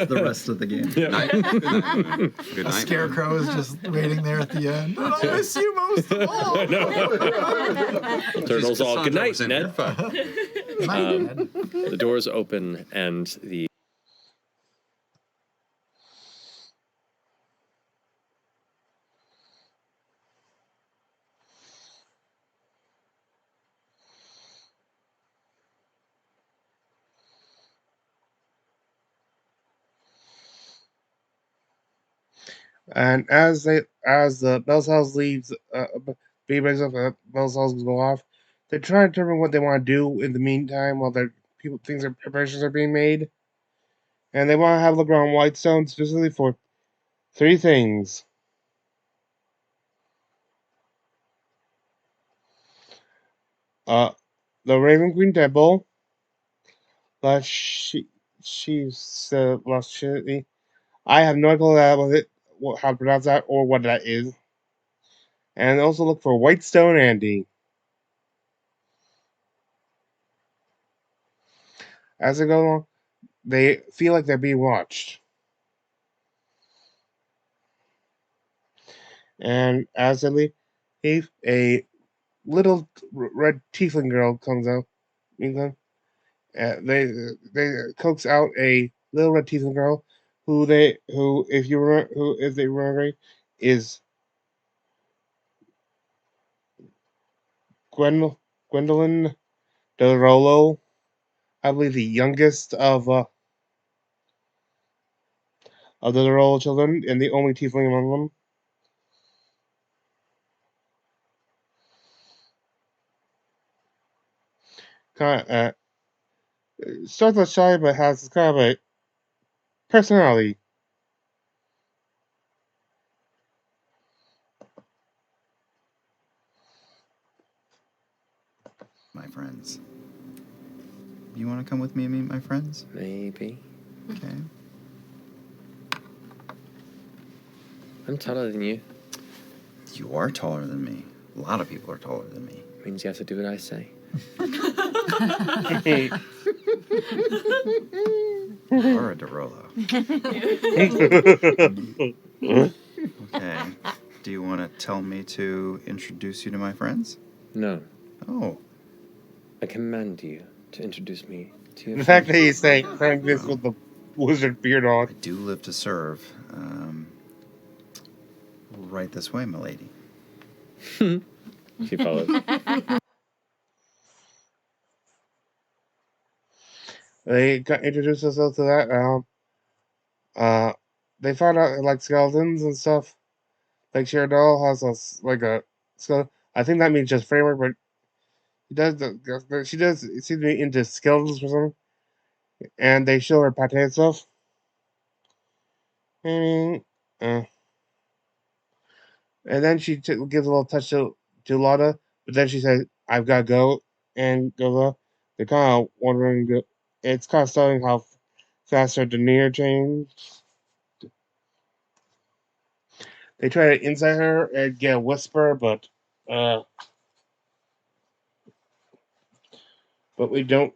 The rest of the game. Good night. Good night, Moon. Good The night, scarecrow is just waiting there at the end. And I miss you most of all. Turtles all good night, Ned. Ned. The doors open and the And as the bell cells leaves, B breaks up, bell cells go off. They try to determine what they want to do in the meantime while preparations are being made. And they want to have Legrand Whitestone specifically for 3 things. The Raven Queen Temple. She's I have no idea how to pronounce that or what that is. And also look for Whitestone Andy. As they go along, they feel like they're being watched. And as they leave, a little red tiefling girl comes out. They coax out a little red tiefling girl who if they remember is Gwendolyn Del Rolo, I believe the youngest of the Del Rolo children and the only tiefling among them. Starts out shy, but has kind of a personality. My friends. You want to come with me and meet my friends? maybe. Okay. I'm taller than you. You are taller than me. A lot of people are taller than me. Means you have to do what I say. Or a Derolo. Okay. Do you want to tell me to introduce you to my friends? No. Oh. I command you to introduce me to your The fact that friends. he's saying this with the wizard beard I on. do live to serve. Right this way, milady. She followed. They introduced themselves to that. They found out like skeletons and stuff. Like Sheradol has a skeleton. I think that means just framework, but she does seem to be into skeletons for something. and they show her pate and stuff. And, and then she gives a little touch to Lana, but then she says, "I've got to go," and goes up. They're kind of wondering. It's kind of starting how fast her demeanor changed. They try to insight her and get a whisper, but we don't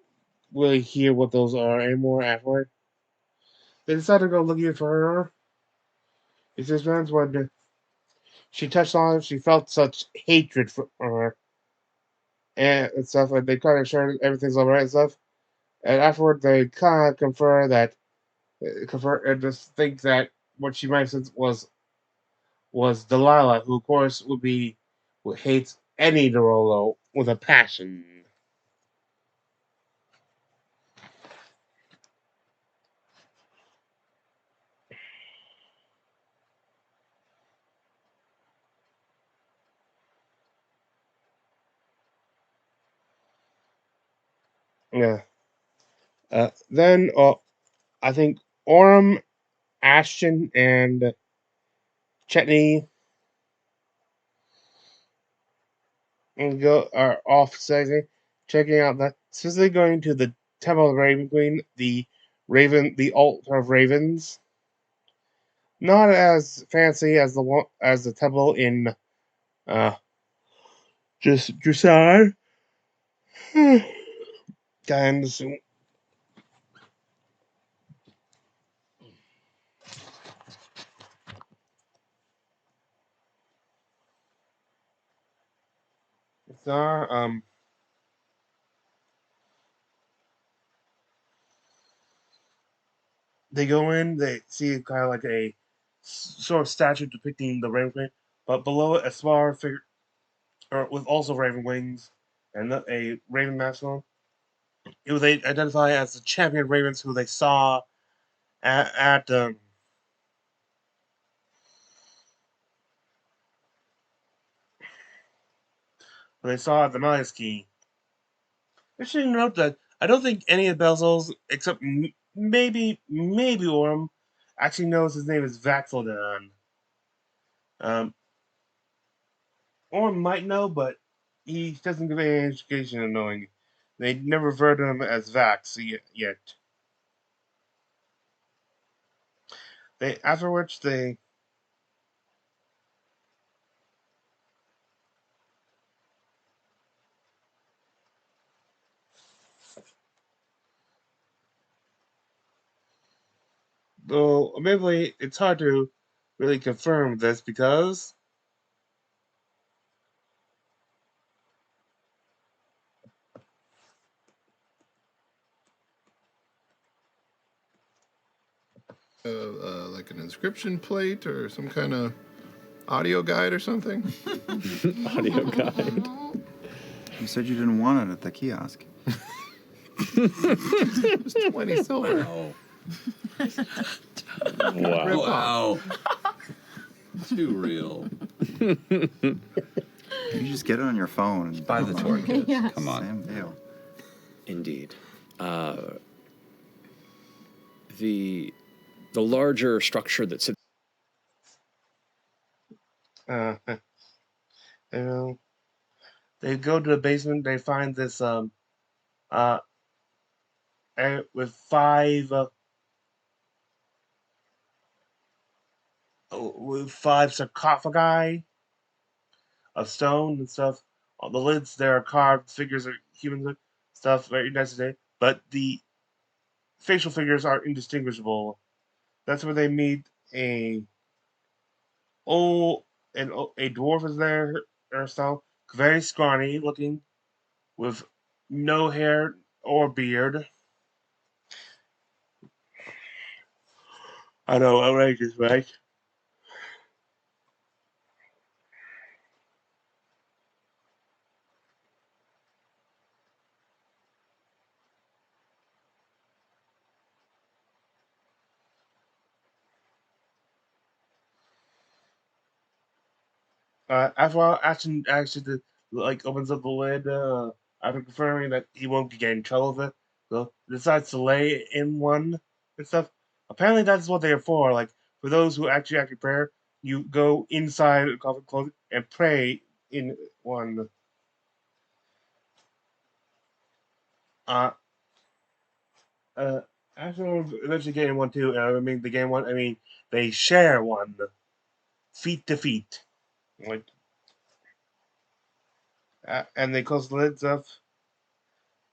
really hear what those are anymore afterward. They decide to go looking for her. It's just when she touched on her, she felt such hatred for her and stuff, and they kind of sure everything's alright and stuff. And afterward, they kind of confer and just think that what she might have said was Delilah, who of course would hate any Dorolo with a passion. Yeah. Then I think Orem, Ashton, and Chetney and go are off checking out that specifically going to the Temple of the Raven Queen, the altar of ravens. Not as fancy as the temple in just Dressage. And they go in, they see kind of like a sort of statue depicting the Raven Queen, but below it a smaller figure with also raven wings and a raven mask on. It was identified as the champion ravens who they saw at when they saw at the Malaski. I should note that I don't think any of the Belzels, except maybe Orem, actually knows his name is Vaxeldon. Um, Orem might know, but he doesn't give any education in knowing. They never refer to him as Vax yet. After which they though admittedly it's hard to really confirm this because like an inscription plate or some kind of audio guide or something. Audio guide. You said you didn't want it at the kiosk. It was 20 silver. Wow. Too real. You just get it on your phone and Buy the tour kits. Yes. Come on. Same deal. Indeed. The larger structure that sits. you know, they go to the basement. They find this with five sarcophagi of stone and stuff. On the lids there are carved figures of humans and stuff, very nice today. But the facial figures are indistinguishable. That's where they meet a dwarf is there, hairstyle, very scrawny looking, with no hair or beard. I know, outrageous, right? After a while, Ashton actually opens up the lid after confirming that he won't get in trouble with it. So decides to lay in one and stuff. Apparently, that's what they are for. Like for those who actually prayer, you go inside a coffin closet and pray in one. Uh, uh, After eventually getting one too. I mean, the game one. I mean, they share one, feet to feet, like, and they close the lids up,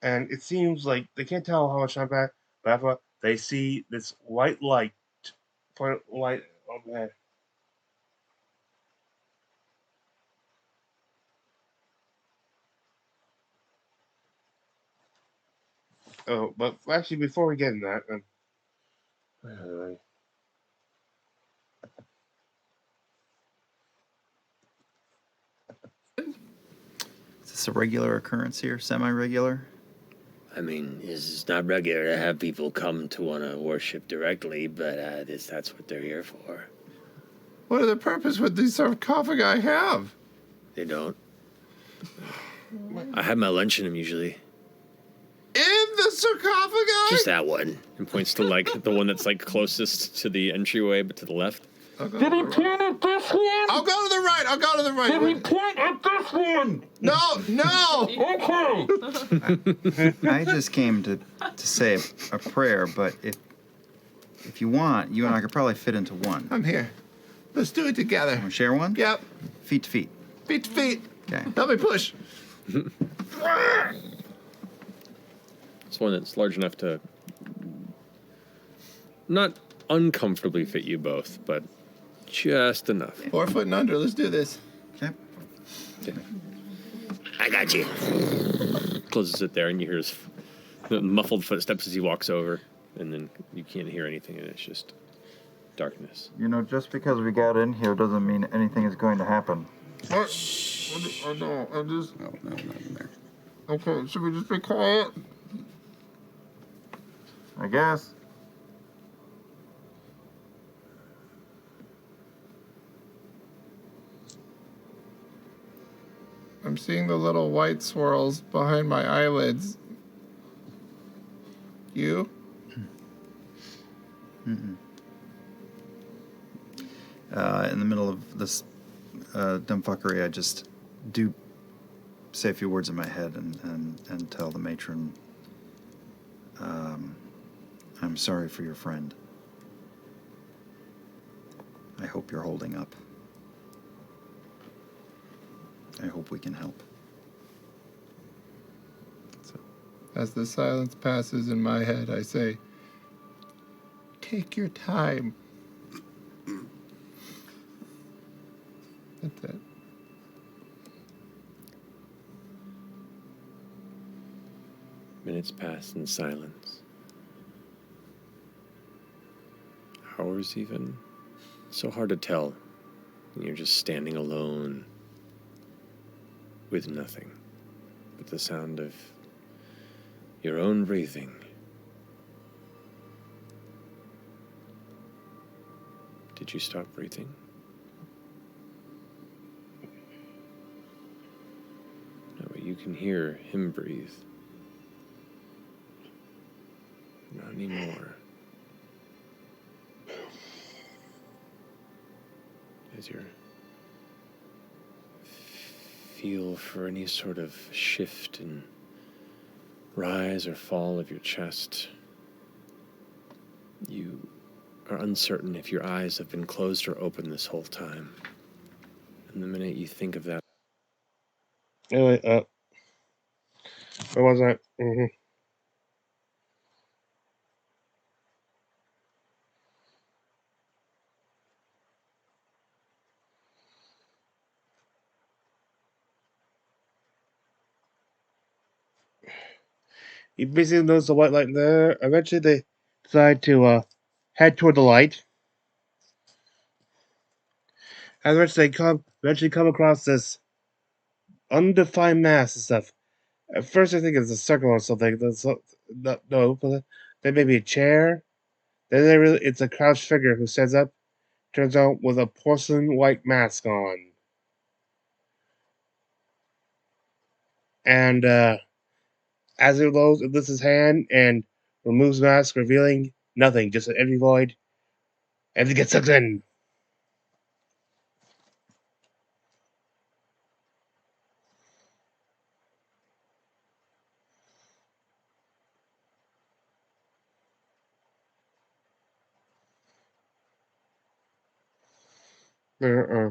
and it seems like they can't tell how much time passed, but after they see this white light, point light on the head. Oh, but actually, before we get in that, Is this a regular occurrence here? Semi-regular? I mean, it's not regular to have people come to want to worship directly, but that's what they're here for. What other purpose would these sarcophagi have? They don't. I have my lunch in them usually. In the sarcophagi? Just that one. And points to like the one that's like closest to the entryway, but to the left. Did he point at this one? I'll go to the right. I'll go to the right. Did he point at this one? No. Okay. I just came to say a prayer, but if you want, you and I could probably fit into one. I'm here. Let's do it together. Want to share one? Yep. Feet to feet. Feet to feet. Okay. Help me push. It's one that's large enough to not uncomfortably fit you both, but just enough. 4 foot and under. Let's do this. Okay. I got you. Closes it there, and you hear his muffled footsteps as he walks over, and then you can't hear anything, and it's just darkness. You know, just because we got in here doesn't mean anything is going to happen. Oh, no. I'm just... No, nothing there. Okay, should we just be quiet? I guess. I'm seeing the little white swirls behind my eyelids. You? Mm-mm. In the middle of this dumbfuckery, I just do say a few words in my head and tell the matron, I'm sorry for your friend. I hope you're holding up. I hope we can help. So, as the silence passes in my head, I say, take your time. That's it. Minutes pass in silence. Hours even. So hard to tell. You're just standing alone with nothing but the sound of your own breathing. Did you stop breathing? No, but you can hear him breathe. Not anymore. As your feel for any sort of shift in rise or fall of your chest, you are uncertain if your eyes have been closed or open this whole time. And the minute you think of that... Anyway, where was I? You basically notice the white light there. Eventually, they decide to head toward the light. As eventually they come across this undefined mass and stuff. At first, I think it's a circle or something. No, but then maybe a chair. Then it's a crouched figure who stands up. Turns out with a porcelain white mask on, and As it loads, it lifts his hand and removes mask, revealing nothing, just an empty void. And it gets sucked in. Uh-uh.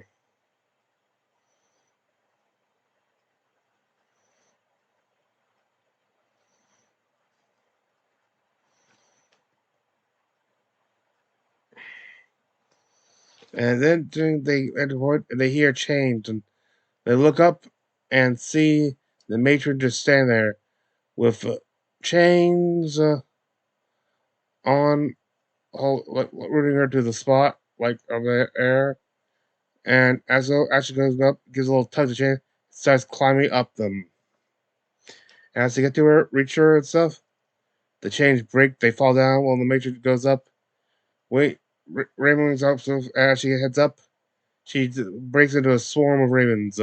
And then during they enter the void, they hear change, and they look up and see the matron just stand there with chains on, rooting her to the spot like of the air. And as she goes up, gives a little tug of chain, starts climbing up them. And as they get to her, reach her and stuff, the chains break. They fall down while the matron goes up. Wait, Raymond's up. So as she heads up, she breaks into a swarm of ravens.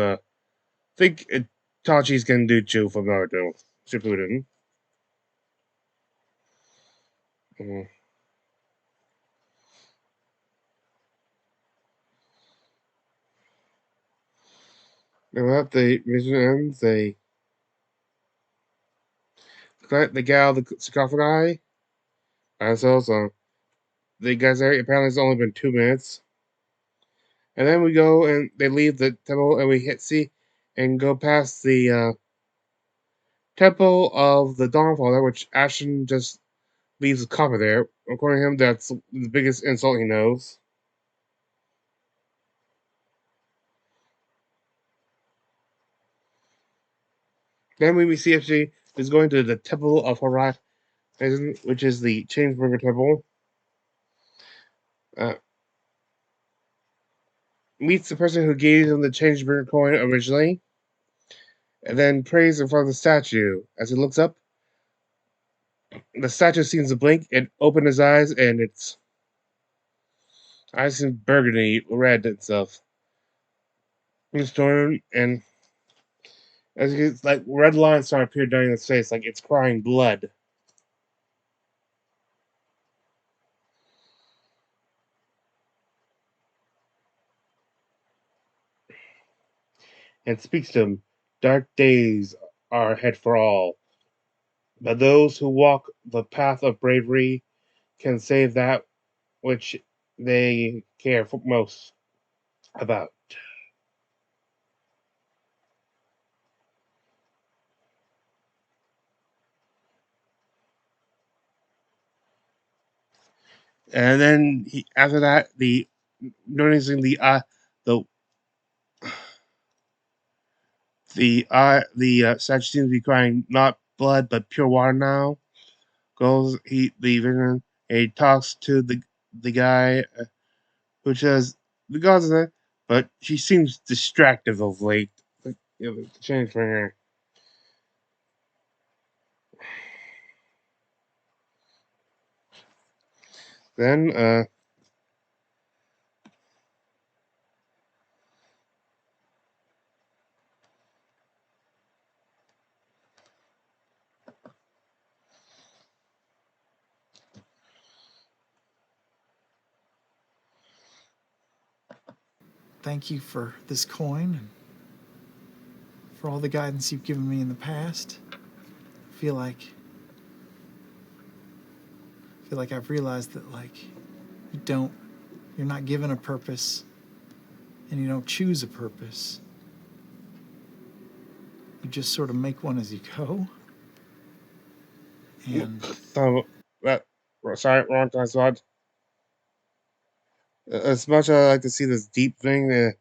Think Tachi's Genduchu from Naruto Shippuden. Mm. And when the mission ends, the gal, the sarcophagi, and so the guys there. Apparently, it's only been 2 minutes. And then we go and they leave the temple and we hit C and go past the temple of the Dawnfather, which Ashton just leaves a copper there. According to him, that's the biggest insult he knows. Then we see F.C.G is going to the Temple of Horizon, which is the Changebringer Temple. Meets the person who gave him the Changebringer coin originally, and then prays in front of the statue. As he looks up, the statue seems to blink and open his eyes, and its eyes seem burgundy, red, and stuff. He's torn, and as it's like red lines start to appear down his face, like it's crying blood. And speaks to him. Dark days are ahead for all, but those who walk the path of bravery can save that which they care for most about. And then after that, noticing the statue seems to be crying not blood but pure water now. Goes the vision. He talks to the guy who says the gods are there, but she seems distracted of late. The change for her. Then Thank you for this coin and for all the guidance you've given me in the past. I feel like I've realized that you're not given a purpose and you don't choose a purpose. You just sort of make one as you go. And sorry, wrong time slot. As much as I like to see this deep thing,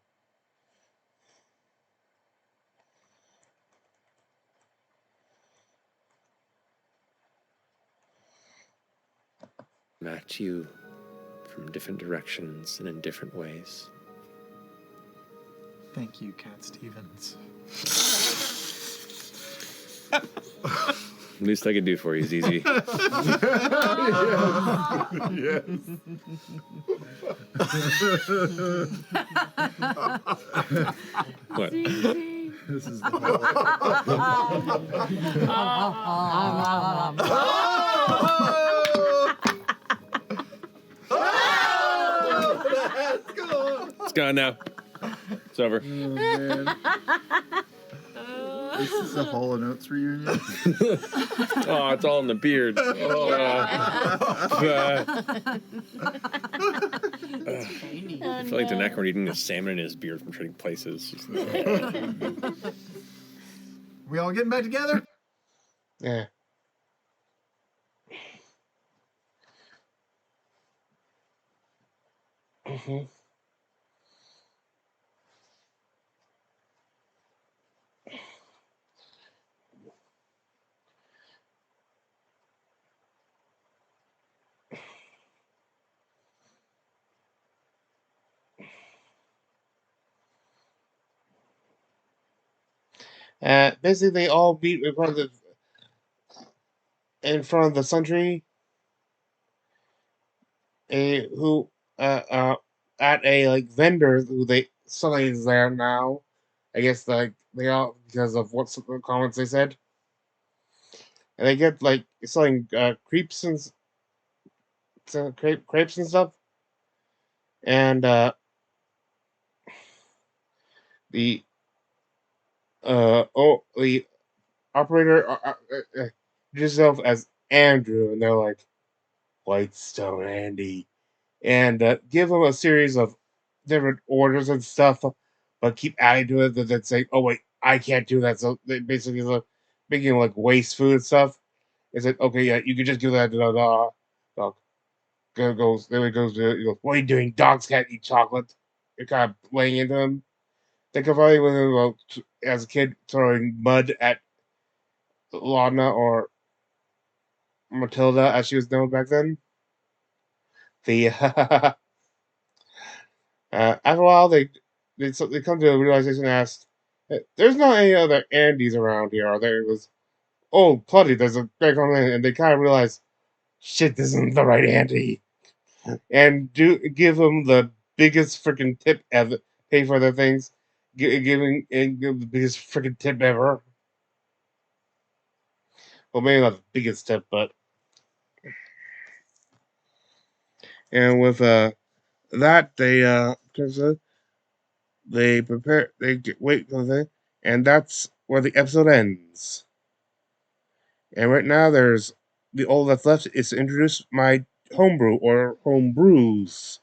At you from different directions and in different ways. thank you, Cat Stevens. Least I could do for you is easy. Yes. What? This is the It's gone now. It's over. Oh, man. This is a Hall & Oates reunion. Oh, it's all in the beard. I feel like the Necron eating a salmon in his beard from Trading Places. We all getting back together? Yeah. Mm-hmm. Basically, they all beat in front of the Sentry, who at a like vendor who they suddenly is there now. I guess like they all because of what some of the comments they said, and they get like selling crepes and crepes and stuff, and the the operator himself as Andrew, and they're like Whitestone Andy, and give him a series of different orders and stuff, but keep adding to it that say, "Oh wait, I can't do that." So they basically making like waste food and stuff. Is it okay? Yeah, you can just give that to the dog. Goes there. He goes. He goes. What are you doing? Dogs can't eat chocolate. You're kind of laying into him. Think of probably when as a kid throwing mud at Lana or Matilda, as she was known back then. The after a while, they come to a realization and ask, "There's not any other Andys around here, are there?" It was, "Oh, plenty. There's a guy coming in," and they kind of realize, "Shit, this isn't the right Andy," and give him the biggest freaking tip ever. Pay for their things, give the biggest freaking tip ever. Well, maybe not the biggest tip, but and with that they prepare, wait for the, and that's where the episode ends. And right now, there's all that's left is to introduce my homebrew or homebrews.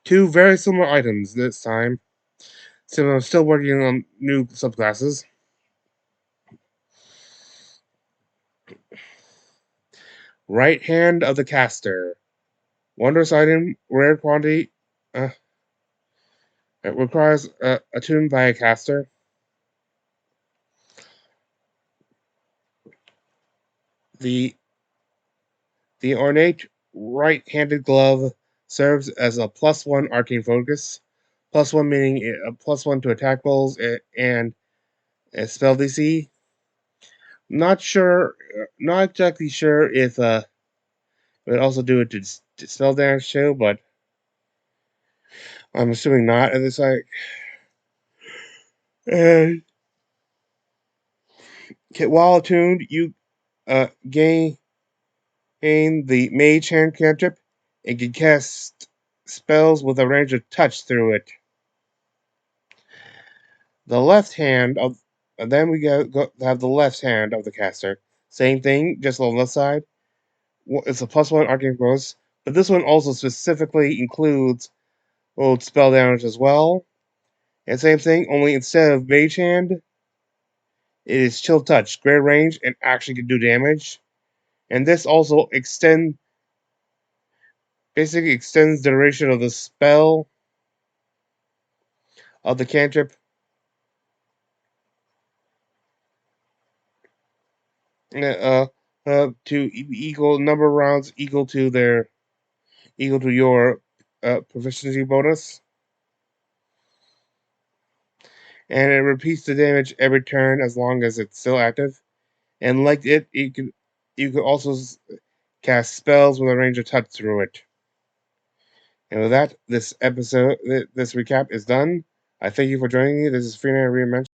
Two very similar items this time, since I'm still working on new subclasses. Right hand of the caster, wondrous item, rare quantity. It requires attuned by a caster. The ornate right-handed glove serves as a +1 arcane focus, +1 meaning a +1 to attack rolls and a spell DC. Not exactly sure if it would also do it to spell damage too, but I'm assuming not at this site. And while attuned, you gain the Mage Hand cantrip and can cast spells with a range of touch through it. The left hand of then we go have the left hand of the caster. Same thing, just on the left side. It's a +1 arcane bonus, but this one also specifically includes spell damage as well. And same thing, only instead of Mage Hand, it is Chill Touch, great range, and actually can do damage. And this also basically extends the duration of the spell of the cantrip to equal number of rounds equal to your proficiency bonus, and it repeats the damage every turn as long as it's still active. And like it, you could also cast spells with a range of touch through it. And with that, this recap is done. I thank you for joining me. This is Freenan Reinvention.